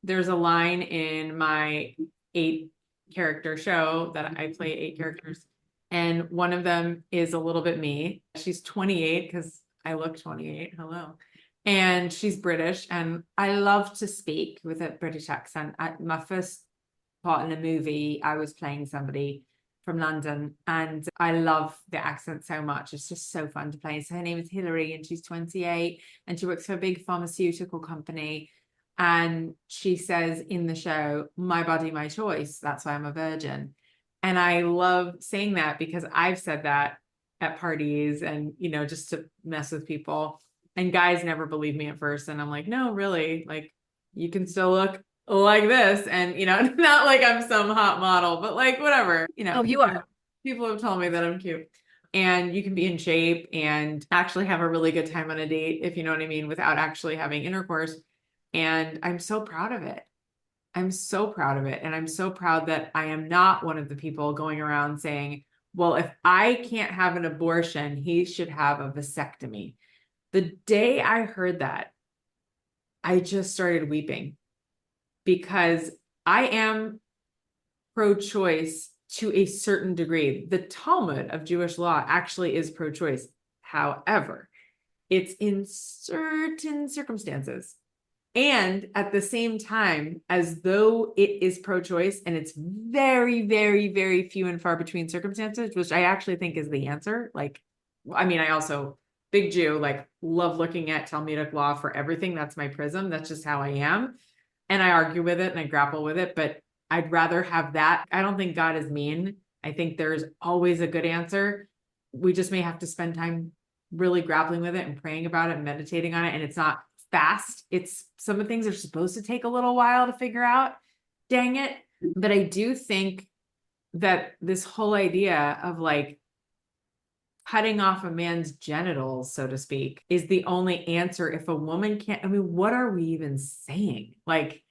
There's a line in my 8 character show that I play 8 characters, and one of them is a little bit me. She's 28 because I look 28. Hello. And she's British, and I love to speak with a British accent. My first part in a movie, I was playing somebody from London, and I love the accent so much. It's just so fun to play. So her name is Hilary, and she's 28, and she works for a big pharmaceutical company. And she says in the show, "My body, my choice. That's why I'm a virgin." And I love saying that because I've said that at parties and, just to mess with people. And guys never believe me at first. And I'm like, no, really, like you can still look like this. And, not like I'm some hot model, but like whatever, Oh, you are. people have told me that I'm cute. And you can be in shape and actually have a really good time on a date, if you know what I mean, without actually having intercourse. And I'm so proud of it. I'm so proud of it. And I'm so proud that I am not one of the people going around saying, well, if I can't have an abortion, he should have a vasectomy. The day I heard that, I just started weeping because I am pro-choice to a certain degree. The Talmud of Jewish law actually is pro-choice. However, it's in certain circumstances. And at the same time, as though it is pro-choice, and it's very, very, very few and far between circumstances, which I actually think is the answer. Like, I mean, I also, big Jew, like love looking at Talmudic law for everything. That's my prism. That's just how I am. And I argue with it and I grapple with it, but I'd rather have that. I don't think God is mean. I think there's always a good answer. We just may have to spend time really grappling with it and praying about it and meditating on it. And it's not fast. It's some of the things are supposed to take a little while to figure out. Dang it. But I do think that this whole idea of like cutting off a man's genitals, so to speak, is the only answer if a woman can't. I mean, what are we even saying? Like,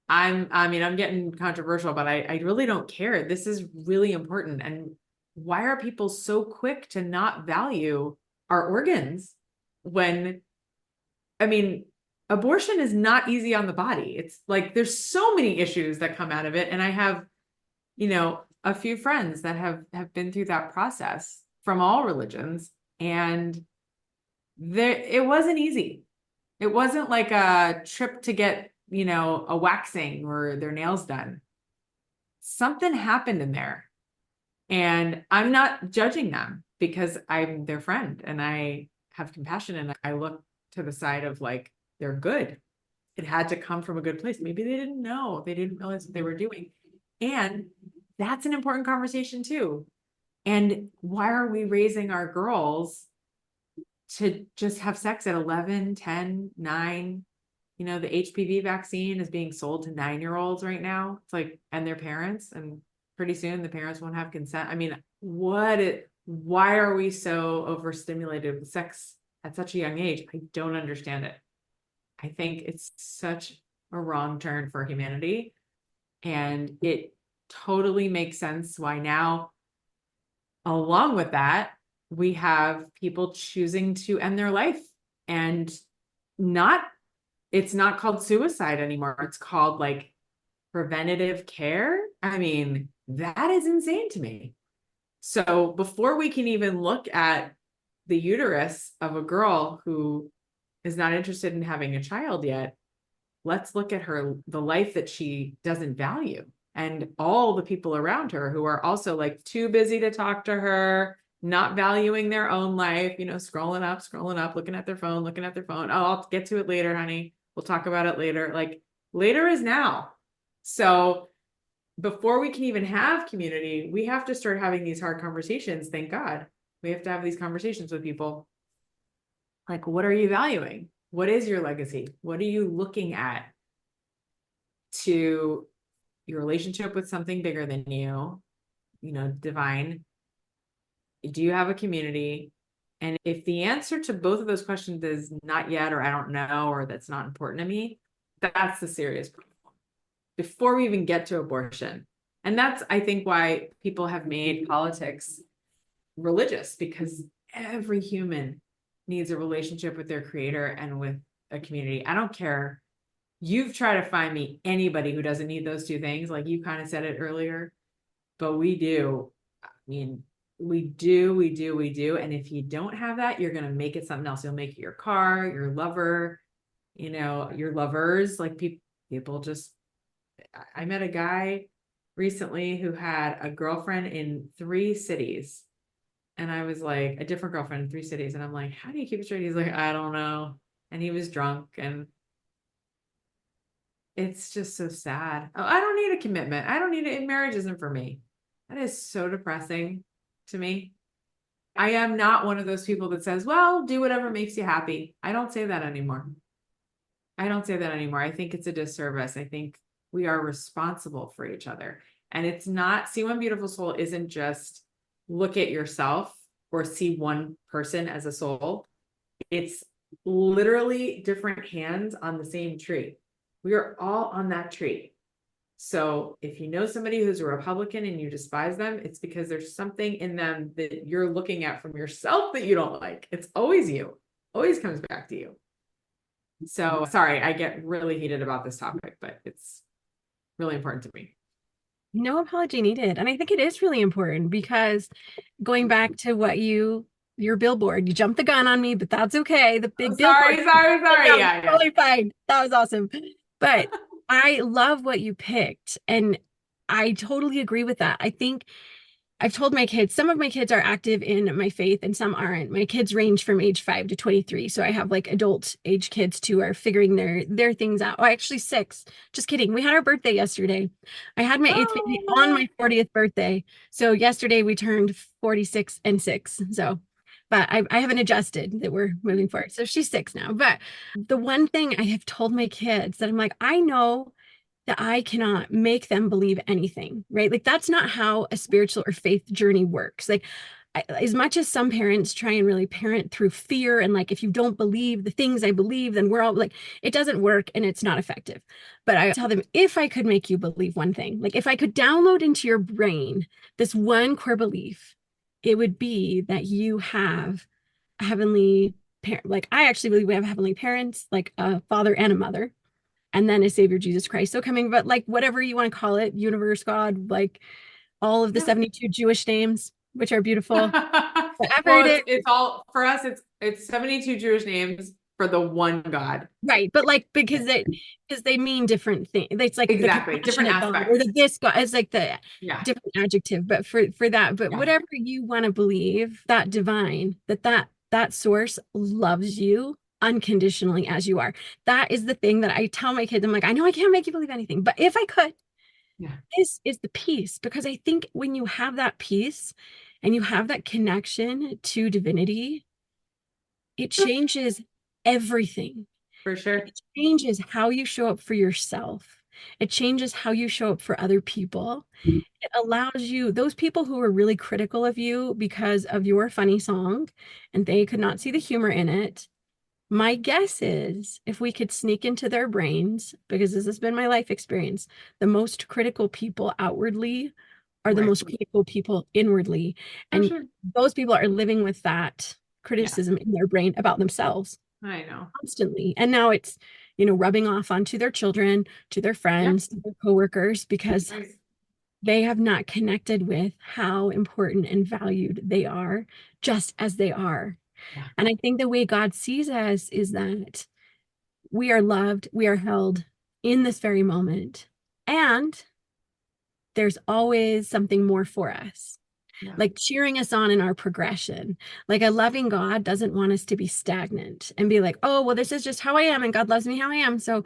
I'm getting controversial, but I really don't care. This is really important. And why are people so quick to not value our organs when, I mean, abortion is not easy on the body. It's like there's so many issues that come out of it. And I have, a few friends that have been through that process from all religions, and it wasn't easy. It wasn't like a trip to get, a waxing or their nails done. Something happened in there. And I'm not judging them because I'm their friend and I have compassion and I look to the side of like, they're good. It had to come from a good place. Maybe they didn't know, they didn't realize what they were doing. And that's an important conversation too. And why are we raising our girls to just have sex at 11, 10, 9? The HPV vaccine is being sold to 9-year-olds right now. It's like, and their parents, and pretty soon the parents won't have consent. I mean, why are we so overstimulated with sex at such a young age? I don't understand it. I think it's such a wrong turn for humanity. And it totally makes sense why now, along with that, we have people choosing to end their life, and it's not called suicide anymore. It's called like preventative care. I mean, that is insane to me. So before we can even look at the uterus of a girl who is not interested in having a child yet, let's look at the life that she doesn't value, and all the people around her who are also like too busy to talk to her, not valuing their own life, scrolling up, looking at their phone. Oh, I'll get to it later, honey. We'll talk about it later. Like, later is now. So before we can even have community, we have to start having these hard conversations. Thank God. We have to have these conversations with people. Like, what are you valuing? What is your legacy? What are you looking at to your relationship with something bigger than you, divine? Do you have a community? And if the answer to both of those questions is not yet, or I don't know, or that's not important to me, that's the serious problem before we even get to abortion. And that's, I think, why people have made politics religious, because every human needs a relationship with their creator and with a community. I don't care. You've tried to find me anybody who doesn't need those two things. Like you kind of said it earlier, but we do. I mean, we do. And if you don't have that, you're going to make it something else. You'll make it your car, your lover, your lovers. Like people just, I met a guy recently who had a girlfriend in 3 cities. And I was like, a different girlfriend in 3 cities. And I'm like, how do you keep it straight? He's like, I don't know. And he was drunk, and it's just so sad. Oh, I don't need a commitment. I don't need it. Marriage isn't for me. That is so depressing to me. I am not one of those people that says, well, do whatever makes you happy. I don't say that anymore. I think it's a disservice. I think we are responsible for each other. And it's not, see One Beautiful Soul isn't just look at yourself or see one person as a soul. It's literally different hands on the same tree. We are all on that tree. So if you know somebody who's a Republican and you despise them, it's because there's something in them that you're looking at from yourself that you don't like. It's always you, always comes back to you. So sorry, I get really heated about this topic, but it's really important to me. No apology needed. And I think it is really important because going back to your billboard, you jumped the gun on me, but that's okay. The big Sorry. billboard. Yeah. Totally fine. That was awesome. But I love what you picked. And I totally agree with that. I think I've told my kids, some of my kids are active in my faith and some aren't. My kids range from age 5 to 23. So I have like adult age kids too, are figuring their things out. Oh, actually 6. Just kidding. We had our birthday yesterday. I had my 8th baby on my 40th birthday. So yesterday we turned 46 and 6. So, but I haven't adjusted that we're moving forward. So she's 6 now. But the one thing I have told my kids that I'm like, I know that I cannot make them believe anything, right? Like that's not how a spiritual or faith journey works. Like as much as some parents try and really parent through fear and like, if you don't believe the things I believe, then we're all like, it doesn't work and it's not effective. But I tell them, if I could make you believe one thing, like if I could download into your brain this one core belief, it would be that you have a heavenly parent. Like I actually believe we have heavenly parents, like a father and a mother, and then a savior, Jesus Christ. So coming, but like whatever you want to call it, universe, God, like all of the Yeah. 72 Jewish names, which are beautiful. Whatever Well, it is. it's all for us. It's 72 Jewish names for the one God. Right. But like because they mean different things. It's like the Exactly. Different compassionate God or aspects. the this God. It's like the Yeah. different adjective. But for that, but Yeah. whatever you want to believe, that divine, that source loves you unconditionally as you are. That is the thing that I tell my kids. I'm like, I know I can't make you believe anything, but if I could, Yeah. this is the peace. Because I think when you have that peace and you have that connection to divinity, it changes everything. For sure. It changes how you show up for yourself. It changes how you show up for other people. It allows you, those people who are really critical of you because of your funny song and they could not see the humor in it. My guess is if we could sneak into their brains, because this has been my life experience, the most critical people outwardly are the Right. most critical people inwardly. For And sure. those people are living with that Yeah. criticism in their brain about themselves I know. constantly. And now it's, rubbing off onto their children, to their Yeah. friends, to their coworkers, because Right. they have not connected with how important and valued they are, just as they are. Yeah. And I think the way God sees us is that we are loved, we are held in this very moment, and there's always something more for us, Yeah. like cheering us on in our progression. Like a loving God doesn't want us to be stagnant and be like, oh, well, this is just how I am, and God loves me how I am. So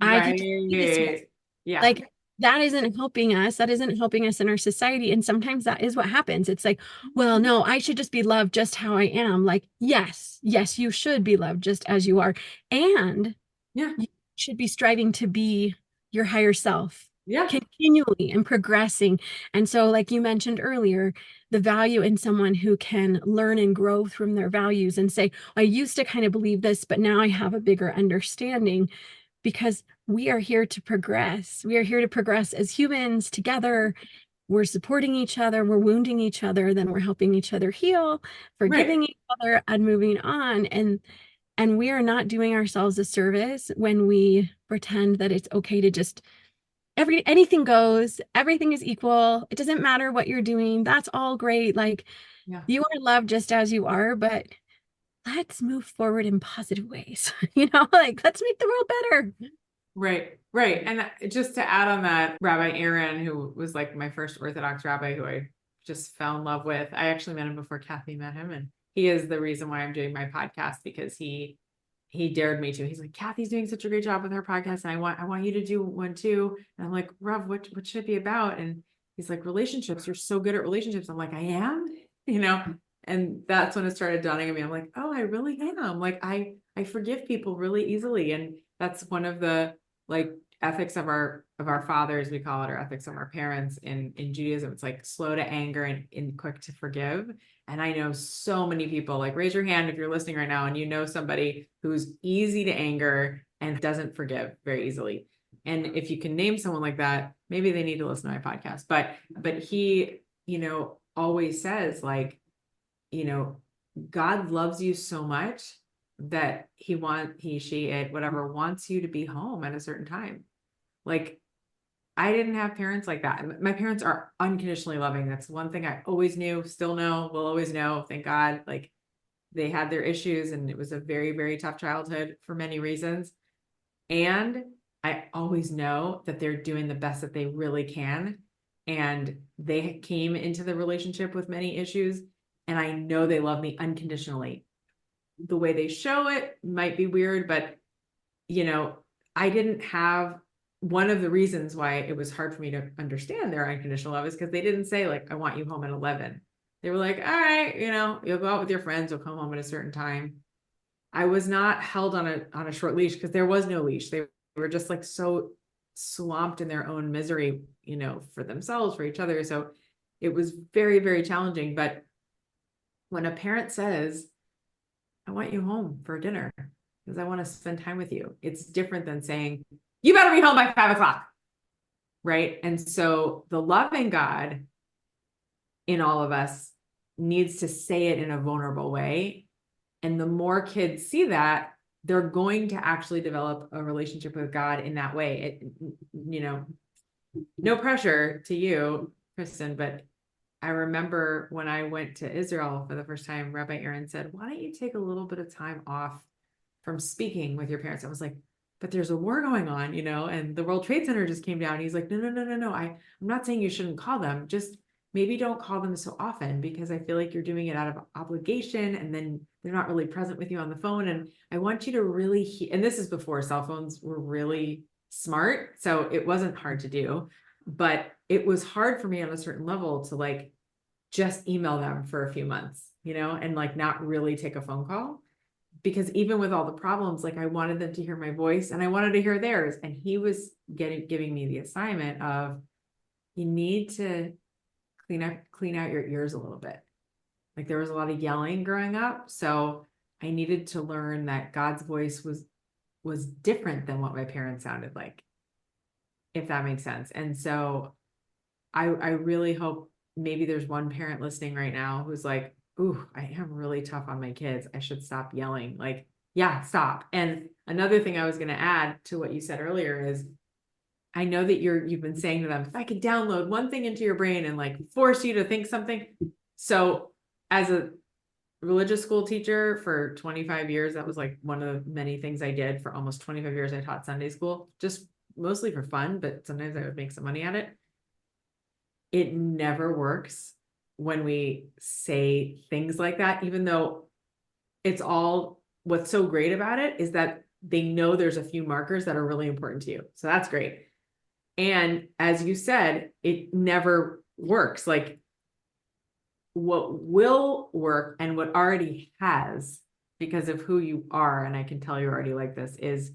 I can continue this way. Right. Yeah. Like that isn't helping us. That isn't helping us in our society. And sometimes that is what happens. It's like, well, no, I should just be loved just how I am. Like, yes, you should be loved just as you are. And Yeah. you should be striving to be your higher self Yeah. continually and progressing. And so, like you mentioned earlier, the value in someone who can learn and grow from their values and say, I used to kind of believe this, but now I have a bigger understanding, because we are here to progress. We are here to progress as humans together. We're supporting each other, we're wounding each other, then we're helping each other heal, Right. forgiving each other, and moving on. And we are not doing ourselves a service when we pretend that it's okay to just anything goes, everything is equal. It doesn't matter what you're doing. That's all great. Like Yeah. you are loved just as you are, but let's move forward in positive ways. Like let's make the world better. Right. Right. And just to add on that, Rabbi Aaron, who was like my first Orthodox rabbi who I just fell in love with, I actually met him before Kathy met him. And he is the reason why I'm doing my podcast, because he dared me to. He's like, Kathy's doing such a great job with her podcast, and I want you to do one too. And I'm like, Rob, what should it be about? And he's like, relationships. You're so good at relationships. I'm like, I am, and that's when it started dawning on me. I'm like, oh, I really am. Like, I forgive people really easily. And that's one of the like ethics of our fathers, we call it, or ethics of our parents in Judaism. It's like slow to anger and quick to forgive. And I know so many people, like raise your hand if you're listening right now and you know somebody who's easy to anger and doesn't forgive very easily. And if you can name someone like that, maybe they need to listen to my podcast. But he, always says like, God loves you so much that he, she, it, whatever, wants you to be home at a certain time. Like, I didn't have parents like that. My parents are unconditionally loving. That's one thing I always knew, still know, will always know. Thank God. Like, they had their issues and it was a very, very tough childhood for many reasons. And I always know that they're doing the best that they really can. And they came into the relationship with many issues. And I know they love me unconditionally. The way they show it might be weird, but I didn't have, one of the reasons why it was hard for me to understand their unconditional love is because they didn't say like, I want you home at 11. They were like, all right, you'll go out with your friends, you'll come home at a certain time. I was not held on a short leash because there was no leash. They were just like so swamped in their own misery, for themselves, for each other. So it was very, very challenging. But when a parent says, I want you home for dinner because I want to spend time with you, it's different than saying, you better be home by 5 o'clock. Right. And so the loving God in all of us needs to say it in a vulnerable way. And the more kids see that, they're going to actually develop a relationship with God in that way. No pressure to you, Kristen, but I remember when I went to Israel for the first time, Rabbi Aaron said, why don't you take a little bit of time off from speaking with your parents? I was like, but there's a war going on, and the World Trade Center just came down. He's like, no. I'm not saying you shouldn't call them. Just maybe don't call them so often because I feel like you're doing it out of obligation and then they're not really present with you on the phone. And I want you to really, and this is before cell phones were really smart. So it wasn't hard to do, but it was hard for me on a certain level to like just email them for a few months, and like not really take a phone call. Because even with all the problems, like I wanted them to hear my voice and I wanted to hear theirs. And he was giving me the assignment of, you need to clean out your ears a little bit. Like there was a lot of yelling growing up. So I needed to learn that God's voice was different than what my parents sounded like, if that makes sense. And so I really hope maybe there's one parent listening right now who's like, ooh, I am really tough on my kids. I should stop yelling. Like, yeah, stop. And another thing I was going to add to what you said earlier is I know that you've been saying to them, if I could download one thing into your brain and like force you to think something. So as a religious school teacher for 25 years, that was like one of the many things I did. For almost 25 years, I taught Sunday school, just mostly for fun, but sometimes I would make some money at it. It never works when we say things like that, even though what's so great about it is that they know there's a few markers that are really important to you. So that's great. And as you said, it never works. Like what will work and what already has, because of who you are, and I can tell you already like this, is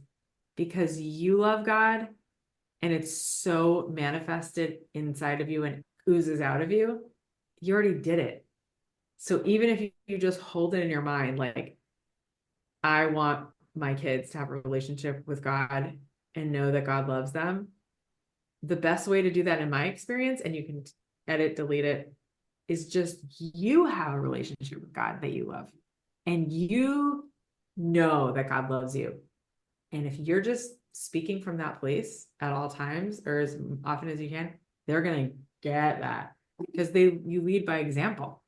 because you love God and it's so manifested inside of you and oozes out of you, you already did it. So even if you just hold it in your mind, like, I want my kids to have a relationship with God and know that God loves them. The best way to do that in my experience, and you can edit, delete it, is just you have a relationship with God that you love. And you know that God loves you. And if you're just speaking from that place at all times, or as often as you can, they're going to get that because you lead by example.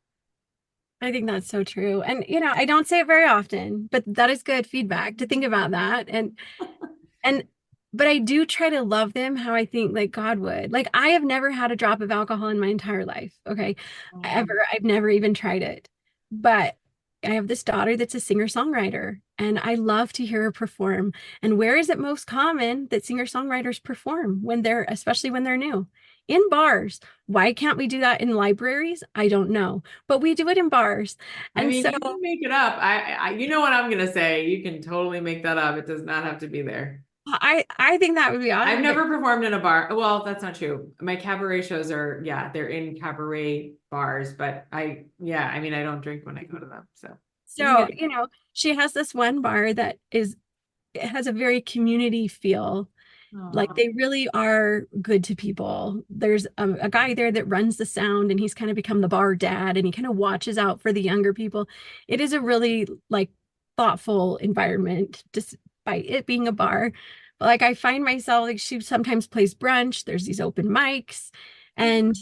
I think that's so true. And, I don't say it very often, but that is good feedback to think about that. And, but I do try to love them how I think like God would. Like I have never had a drop of alcohol in my entire life. Okay. Ever. I've never even tried it. But I have this daughter that's a singer-songwriter, and I love to hear her perform. And where is it most common that singer-songwriters perform especially when they're new? In bars. Why can't we do that in libraries? I don't know, but we do it in bars. And you so can make it up. You know what I'm going to say. You can totally make that up. It does not have to be there. I think that would be awesome. I've never performed in a bar. Well, that's not true. My cabaret shows are, they're in cabaret bars, but I don't drink when I go to them. So, she has this one bar that it has a very community feel. Like they really are good to people. There's a guy there that runs the sound, and he's kind of become the bar dad, and he kind of watches out for the younger people. It is a really like thoughtful environment, despite it being a bar. But like I find myself like she sometimes plays brunch. There's these open mics, and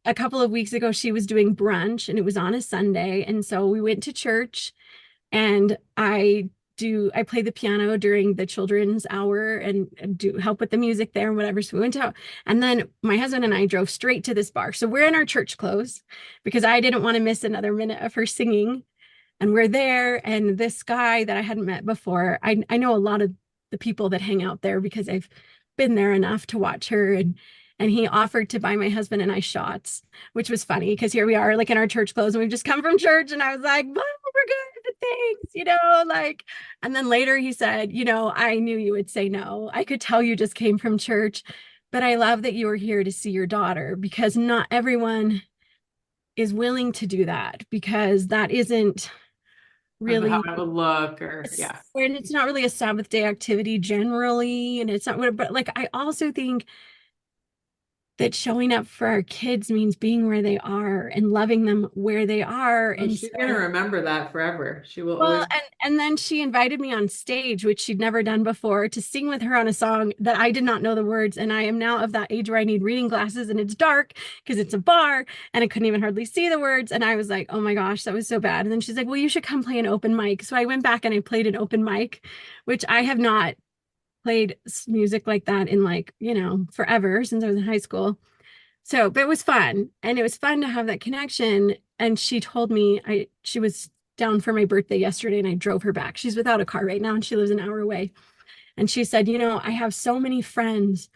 a couple of weeks ago she was doing brunch, and it was on a Sunday, and so we went to church, and I play the piano during the children's hour and do help with the music there and whatever. So we went out, and then my husband and I drove straight to this bar. So we're in our church clothes because I didn't want to miss another minute of her singing. And we're there, and this guy that I hadn't met before, I know a lot of the people that hang out there because I've been there enough to watch her, and he offered to buy my husband and I shots, which was funny because here we are like in our church clothes and we've just come from church, and I was like, well, we're good, thanks, and then later he said, I knew you would say no. I could tell you just came from church, but I love that you were here to see your daughter, because not everyone is willing to do that, because that isn't Of how really, it would look, or yeah. and it's not really a Sabbath day activity generally, and it's not what, but like I also think that showing up for our kids means being where they are and loving them where they are. Oh, And she's gonna so, remember that forever. She will well, always. and then she invited me on stage, which she'd never done before, to sing with her on a song that I did not know the words. And I am now of that age where I need reading glasses and it's dark because it's a bar and I couldn't even hardly see the words. And I was like, oh my gosh, that was so bad. And then she's like, well, you should come play an open mic. So I went back and I played an open mic, which I have not played music like that in, like, forever, since I was in high school. So, but it was fun. And it was fun to have that connection. And she told me she was down for my birthday yesterday and I drove her back. She's without a car right now and she lives an hour away. And she said, I have so many friends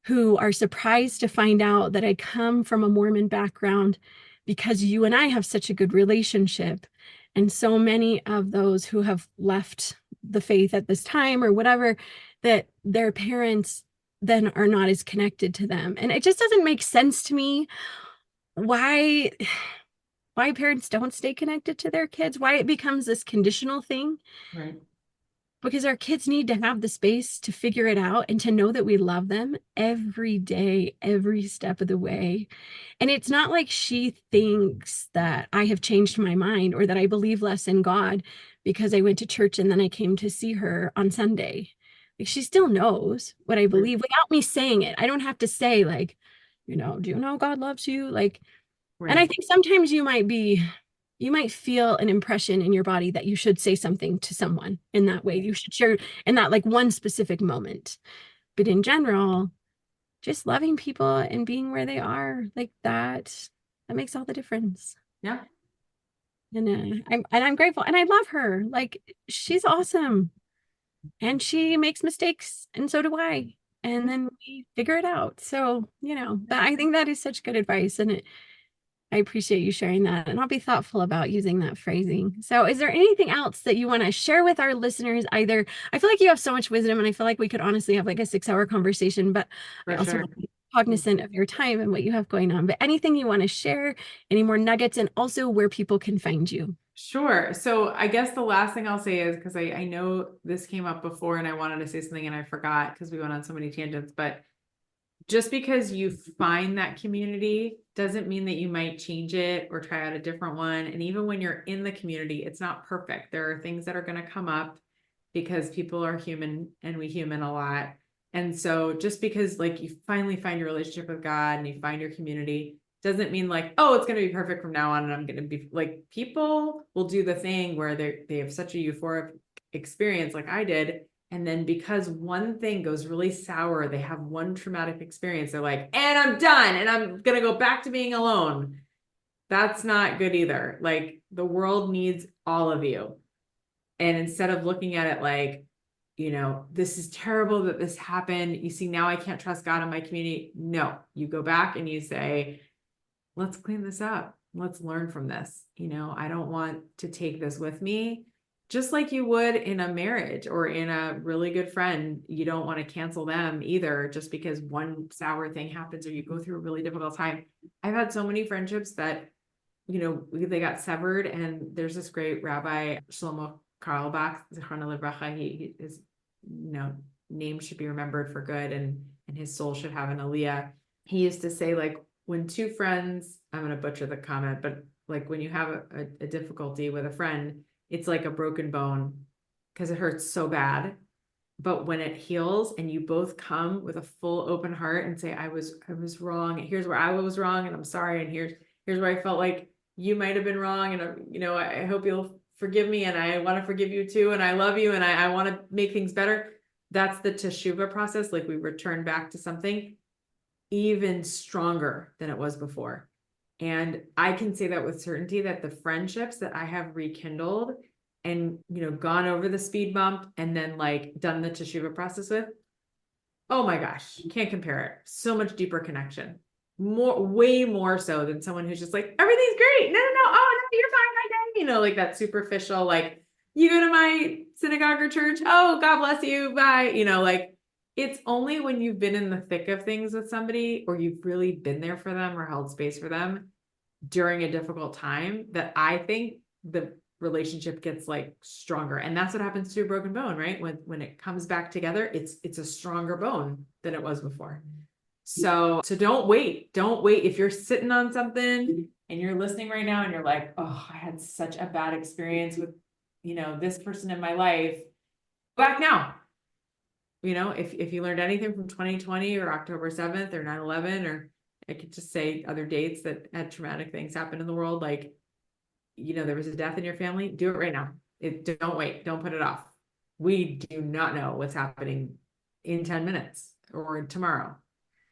who are surprised to find out that I come from a Mormon background because you and I have such a good relationship. And so many of those who have left the faith at this time or whatever, that their parents then are not as connected to them. And it just doesn't make sense to me why parents don't stay connected to their kids, why it becomes this conditional thing. Right. Because our kids need to have the space to figure it out and to know that we love them every day, every step of the way. And it's not like she thinks that I have changed my mind or that I believe less in God because I went to church and then I came to see her on Sunday. Like, she still knows what I Right. believe without me saying it. I don't have to say, like, do you know God loves you? Like, and I Right. think sometimes you might feel an impression in your body that you should say something to someone in that way. You should share in that, like, one specific moment. But in general, just loving people and being where they are, like that makes all the difference. Yeah. And I'm grateful and I love her. Like, she's awesome and she makes mistakes and so do I. And then we figure it out. So, but I think that is such good advice, and I appreciate you sharing that, and I'll be thoughtful about using that phrasing. So, is there anything else that you want to share with our listeners? Either, I feel like you have so much wisdom, and I feel like we could honestly have like a 6-hour conversation, but I For also sure. want to be cognizant of your time and what you have going on. But anything you want to share, any more nuggets, and also where people can find you? Sure. So I guess the last thing I'll say is, because I know this came up before and I wanted to say something and I forgot because we went on so many tangents, but just because you find that community doesn't mean that you might change it or try out a different one. And even when you're in the community, it's not perfect. There are things that are going to come up because people are human and we human a lot. And so just because like you finally find your relationship with God and you find your community doesn't mean like, oh, it's going to be perfect from now on. And I'm going to be like, people will do the thing where they have such a euphoric experience like I did. And then because one thing goes really sour, they have one traumatic experience. They're like, and I'm done and I'm going to go back to being alone. That's not good either. Like, the world needs all of you. And instead of looking at it like, this is terrible that this happened. You see, now I can't trust God in my community. No, you go back and you say, let's clean this up. Let's learn from this. I don't want to take this with me. Just like you would in a marriage or in a really good friend, you don't want to cancel them either just because one sour thing happens or you go through a really difficult time. I've had so many friendships that, they got severed, and there's this great rabbi, Shlomo Carlebach, Zichrono Livracha. His, name should be remembered for good, and his soul should have an aliyah. He used to say, like, when two friends, I'm going to butcher the comment, but like when you have a difficulty with a friend, it's like a broken bone because it hurts so bad. But when it heals and you both come with a full open heart and say, I was wrong. Here's where I was wrong. And I'm sorry. And here's where I felt like you might've been wrong. And, I hope you'll forgive me. And I want to forgive you too. And I love you. And I want to make things better. That's the teshuvah process. Like, we return back to something even stronger than it was before. And I can say that with certainty that the friendships that I have rekindled and, gone over the speed bump and then like done the teshuvah process with, oh my gosh, can't compare it. So much deeper connection. Way more so than someone who's just like, everything's great. No, no, no. Oh, no, you're fine. Like that superficial, like, you go to my synagogue or church. Oh, God bless you. Bye. Like, it's only when you've been in the thick of things with somebody or you've really been there for them or held space for them during a difficult time, that I think the relationship gets like stronger. And that's what happens to a broken bone, right? When it comes back together, it's a stronger bone than it was before. So don't wait. Don't wait. If you're sitting on something and you're listening right now and you're like, oh, I had such a bad experience with, this person in my life, go back now. If you learned anything from 2020 or October 7th or 9/11, or I could just say other dates that had traumatic things happen in the world, like, there was a death in your family, do it right now. Don't wait. Don't put it off. We do not know what's happening in 10 minutes or tomorrow.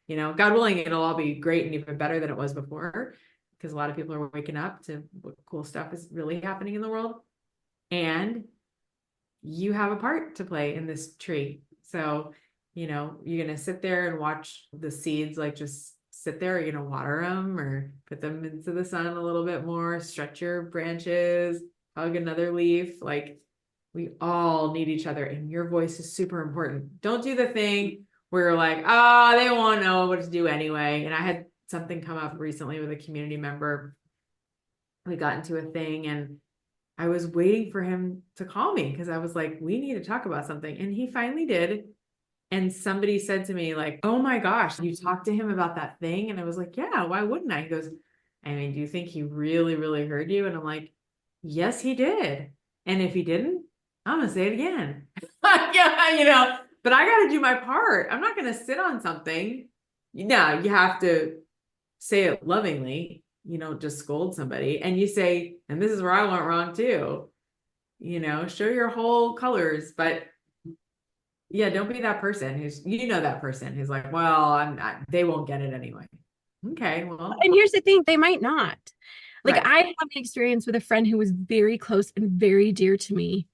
God willing, it'll all be great and even better than it was before, because a lot of people are waking up to what cool stuff is really happening in the world. And you have a part to play in this tree. So, you're going to sit there and watch the seeds, like just sit there, water them or put them into the sun a little bit more, stretch your branches, hug another leaf. Like, we all need each other, and your voice is super important. Don't do the thing where you're like, they won't know what to do anyway. And I had something come up recently with a community member. We got into a thing and I was waiting for him to call me because I was like, we need to talk about something. And he finally did. And somebody said to me, like, oh my gosh, you talked to him about that thing? And I was like, yeah, why wouldn't I? He goes, I mean, do you think he really, really heard you? And I'm like, yes, he did. And if he didn't, I'm going to say it again. Yeah, but I got to do my part. I'm not going to sit on something. No, you have to say it lovingly. Just scold somebody, and you say, and this is where I went wrong too. Show your whole colors, but yeah, don't be that person who's, that person who's like, well, I'm not, they won't get it anyway. Okay, well, And here's the thing, they might not. Like, right. I have an experience with a friend who was very close and very dear to me.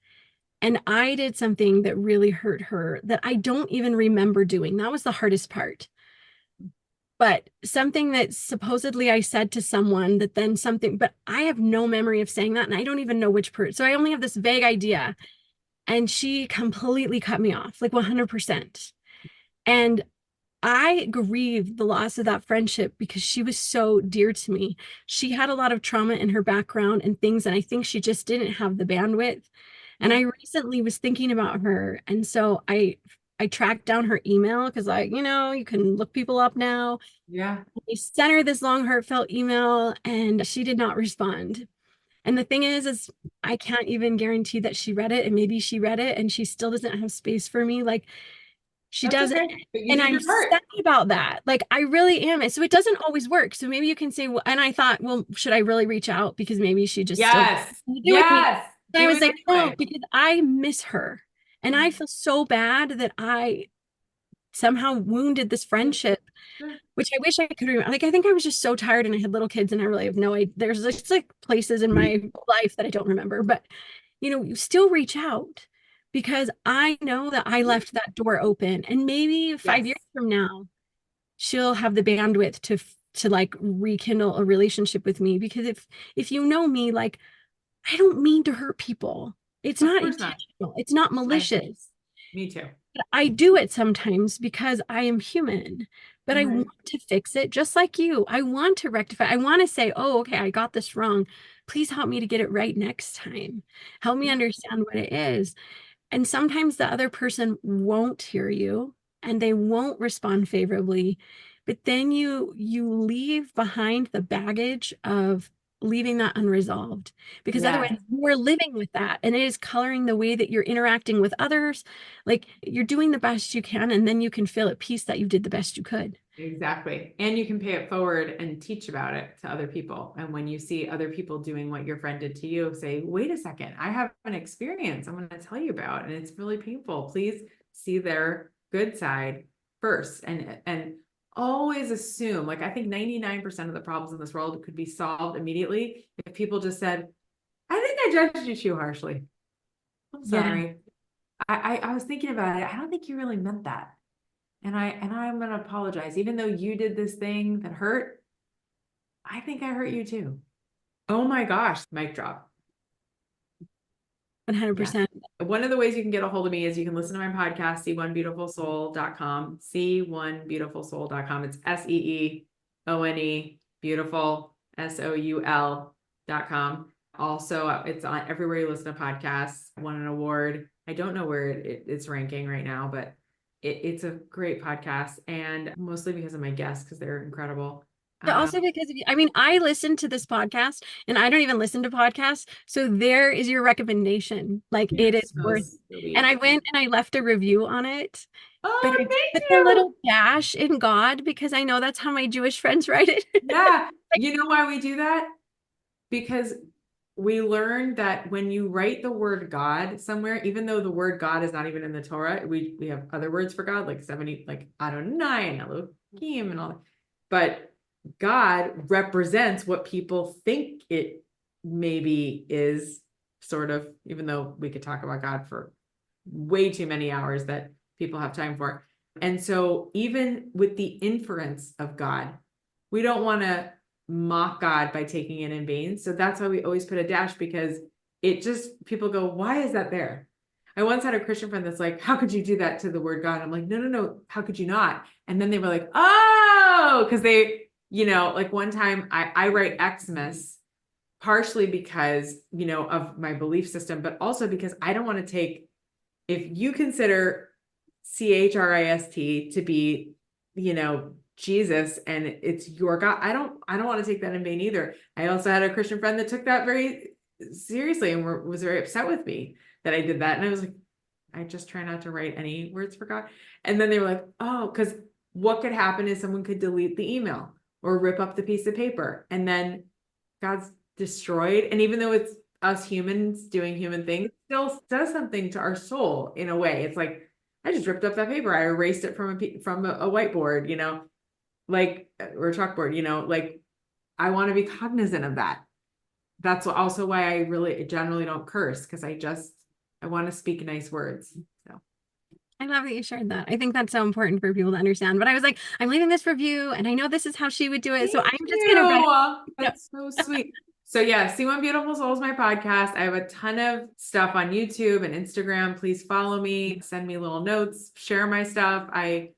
And I did something that really hurt her that I don't even remember doing. That was the hardest part. But something that supposedly I said to someone that then something, but I have no memory of saying that. And I don't even know which person. So I only have this vague idea. And she completely cut me off, like 100%. And I grieved the loss of that friendship because she was so dear to me. She had a lot of trauma in her background and things, and I think she just didn't have the bandwidth. And I recently was thinking about her, and so I tracked down her email because, like, you can look people up now. Yeah. I sent her this long, heartfelt email, and she did not respond. And the thing is I can't even guarantee that she read it, and maybe she read it and she still doesn't have space for me. Like, she That's doesn't. okay. But you And did I'm your part. sad about that. Like, I really am. And so it doesn't always work. So maybe you can say, well, and I thought, well, should I really reach out? Because maybe she just still Yes. do with me. Yes. And I Do was it like, no, anyway. because I miss her. And I feel so bad that I somehow wounded this friendship, Sure. which I wish I could remember. Like, I think I was just so tired and I had little kids and I really have no idea. There's just like places in my life that I don't remember, but you still reach out because I know that I left that door open, and maybe 5 years Yes. from now, she'll have the bandwidth to like rekindle a relationship with me. Because if you know me, like, I don't mean to hurt people. It's Of not course not. intentional. It's not I, malicious. me too. I do it sometimes because I am human, but I Right. want to fix it just like you. I want to rectify. I want to say, oh, okay, I got this wrong. Please help me to get it right next time. Help me Yeah. understand what it is. And sometimes the other person won't hear you and they won't respond favorably. But then you leave behind the baggage of leaving that unresolved, because otherwise Yes. you're living with that and it is coloring the way that you're interacting with others. Like, you're doing the best you can, and then you can feel at peace that you did the best you could. Exactly. And you can pay it forward and teach about it to other people. And when you see other people doing what your friend did to you, say, wait a second, I have an experience I'm going to tell you about, and it's really painful. Please see their good side first. And always assume, like, I think 99% of the problems in this world could be solved immediately if people just said, I think I judged you too harshly. I'm Yeah. sorry. I was thinking about it. I don't think you really meant that. And I'm gonna apologize. Even though you did this thing that hurt, I think I hurt you too. Oh my gosh, mic drop. Yeah. 100%. One of the ways you can get a hold of me is you can listen to my podcast, see1beautifulsoul.com, see1beautifulsoul.com. It's SEEONE, beautiful, soul.com. Also, it's on everywhere you listen to podcasts. Won an award. I don't know where it's ranking right now, but it's a great podcast, and mostly because of my guests, because they're incredible. Yeah, also because of you. I mean, I listen to this podcast and I don't even listen to podcasts. So there is your recommendation. Like You're it is so worth. And sweet. I went and I left a review on it, but Oh, I thank put a you. little dash in God because I know that's how my Jewish friends write it. Yeah. Like, You know why we do that? Because we learned that when you write the word God somewhere, even though the word God is not even in the Torah, we have other words for God, like 70, like Adonai and Elohim and all that. But God represents what people think it maybe is, sort of, even though we could talk about God for way too many hours that people have time for. And so even with the inference of God, we don't want to mock God by taking it in vain. So that's why we always put a dash, because it just, people go, why is that there? I once had a Christian friend that's like, how could you do that to the word God? I'm like, no, no, no. How could you not? And then they were like, oh, because they, like one time I write Xmas partially because, of my belief system, but also because I don't want to take, if you consider Christ to be, Jesus, and it's your God, I don't want to take that in vain either. I also had a Christian friend that took that very seriously and was very upset with me that I did that. And I was like, I just try not to write any words for God. And then they were like, oh, because what could happen is someone could delete the email or rip up the piece of paper, and then God's destroyed. And even though it's us humans doing human things, it still does something to our soul in a way. It's like, I just ripped up that paper. I erased it from a whiteboard, like, or a chalkboard, like, I want to be cognizant of that. That's also why I really generally don't curse, because I want to speak nice words. So I love that you shared that. I think that's so important for people to understand. But I was like, I'm leaving this review and I know this is how she would do it. So thank I'm just gonna write. you. No. That's so sweet. So yeah, See One Beautiful Soul is my podcast. I have a ton of stuff on YouTube and Instagram. Please follow me, send me little notes, share my stuff. I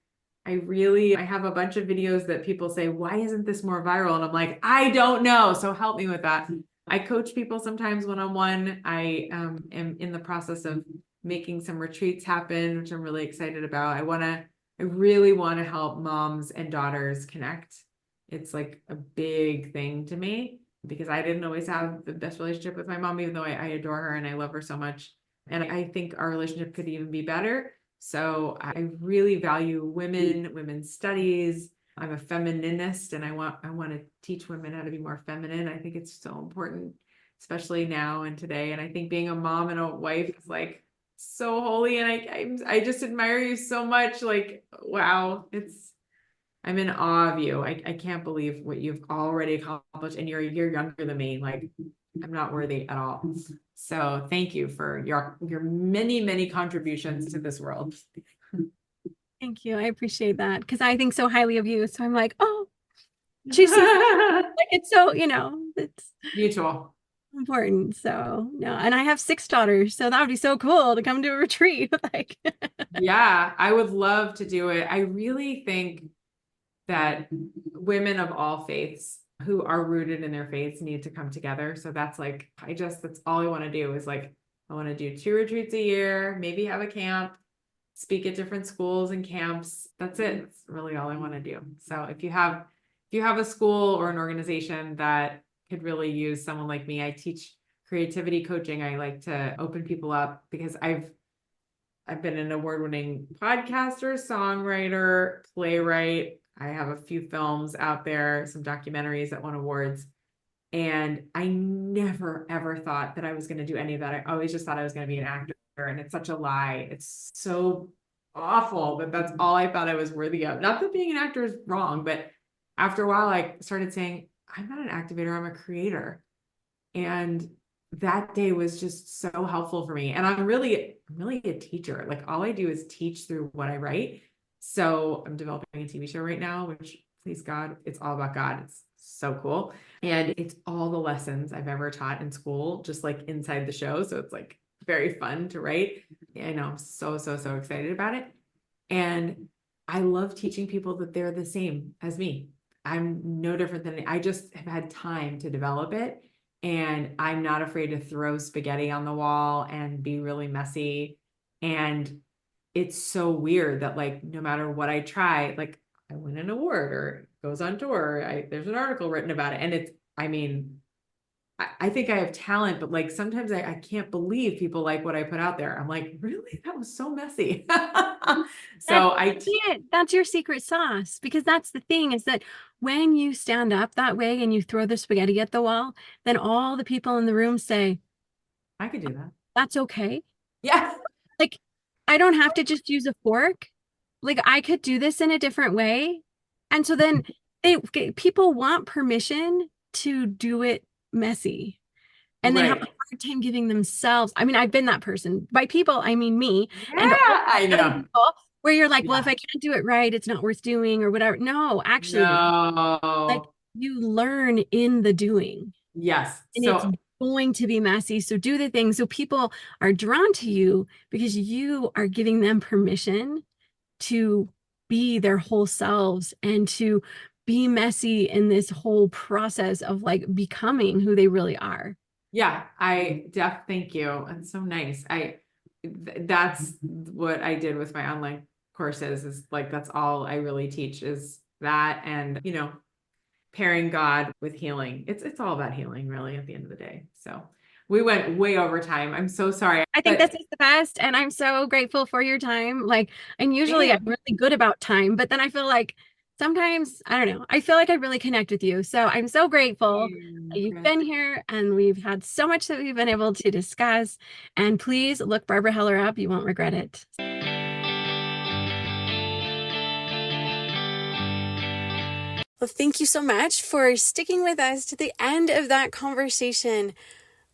have a bunch of videos that people say, why isn't this more viral? And I'm like, I don't know. So help me with that. I coach people sometimes one-on-one. I am in the process of making some retreats happen, which I'm really excited about. I really want to help moms and daughters connect. It's like a big thing to me, because I didn't always have the best relationship with my mom, even though I adore her and I love her so much. And I think our relationship could even be better. So I really value women's studies. I'm a feminist, and I want to teach women how to be more feminine. I think it's so important, especially now and today. And I think being a mom and a wife is like so holy. And I just admire you so much. Like, wow, I'm in awe of you. I can't believe what you've already accomplished, and you're younger than me. Like, I'm not worthy at all. So thank you for your many, many contributions to this world. Thank you. I appreciate that because I think so highly of you. So I'm like, oh, she sees like it's so, it's Mutual. important. So no, and I have 6 daughters, so that would be so cool to come to a retreat. Like, Yeah, I would love to do it. I really think that women of all faiths who are rooted in their faiths need to come together. So that's like, that's all I want to do is like, I want to do 2 retreats a year, maybe have a camp, speak at different schools and camps. That's it. That's really all I want to do. So if you have a school or an organization that could really use someone like me, I teach creativity coaching. I like to open people up because I've been an award-winning podcaster, songwriter, playwright. I have a few films out there, some documentaries that won awards. And I never, ever thought that I was going to do any of that. I always just thought I was going to be an actor. And it's such a lie. It's so awful that that's all I thought I was worthy of. Not that being an actor is wrong, but after a while, I started saying, I'm not an activator, I'm a creator. And that day was just so helpful for me. And I'm really a teacher. Like, all I do is teach through what I write. So I'm developing a TV show right now, which, please God, it's all about God. It's so cool. And it's all the lessons I've ever taught in school, just like inside the show. So it's like very fun to write. I know, I'm so, so, so excited about it. And I love teaching people that they're the same as me. I'm no different than I just have had time to develop it. And I'm not afraid to throw spaghetti on the wall and be really messy. And it's so weird that like no matter what I try, like I win an award or it goes on tour. There's an article written about it. And it's, I mean, I think I have talent, but like sometimes I can't believe people like what I put out there. I'm like, really? That was so messy. That's So I, it. That's your secret sauce. Because that's the thing is that when you stand up that way and you throw the spaghetti at the wall, then all the people in the room say, I could do that. that's okay. Yeah. Like, I don't have to just use a fork. Like, I could do this in a different way. And so then people want permission to do it messy and then have a Right. hard time giving themselves. I mean, I've been that person. By people, I mean me and Yeah, all I other know. people where you're like, well, if Yeah. I can't do it right, it's not worth doing or whatever. No, actually, like No. you learn in the doing Yes. and it's So going to be messy. So do the things. So people are drawn to you because you are giving them permission to be their whole selves and to be messy in this whole process of like becoming who they really are. yeah, thank you. It's so nice. That's what I did with my online courses is like, that's all I really teach is that. And, pairing God with healing. It's all about healing really at the end of the day. So we went way over time. I'm so sorry, I think this but is the best, and I'm so grateful for your time. Like, and usually I'm man, really good about time, but then I feel like sometimes, I don't know, I feel like I really connect with you. So I'm so grateful that you've Chris. been here and we've had so much that we've been able to discuss. And please look Barbara Heller up. You won't regret it. Well, thank you so much for sticking with us to the end of that conversation.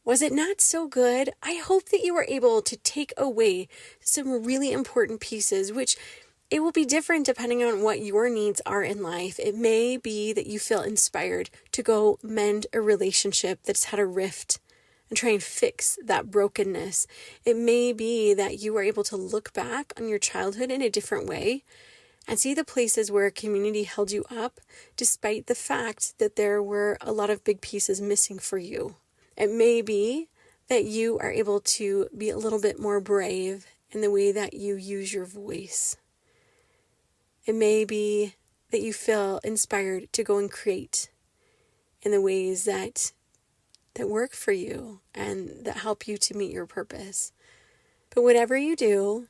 Was it not so good? I hope that you were able to take away some really important pieces, which it will be different depending on what your needs are in life. It may be that you feel inspired to go mend a relationship that's had a rift and try and fix that brokenness. It may be that you are able to look back on your childhood in a different way and see the places where a community held you up, despite the fact that there were a lot of big pieces missing for you. It may be that you are able to be a little bit more brave in the way that you use your voice. It may be that you feel inspired to go and create in the ways that work for you and that help you to meet your purpose. But whatever you do,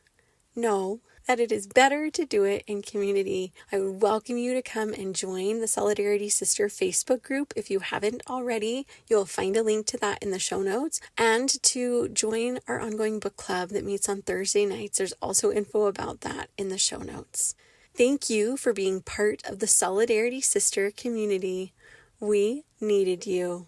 know that it is better to do it in community. I would welcome you to come and join the Solidarity Sister Facebook group. If you haven't already, you'll find a link to that in the show notes. And to join our ongoing book club that meets on Thursday nights. There's also info about that in the show notes. Thank you for being part of the Solidarity Sister community. We needed you.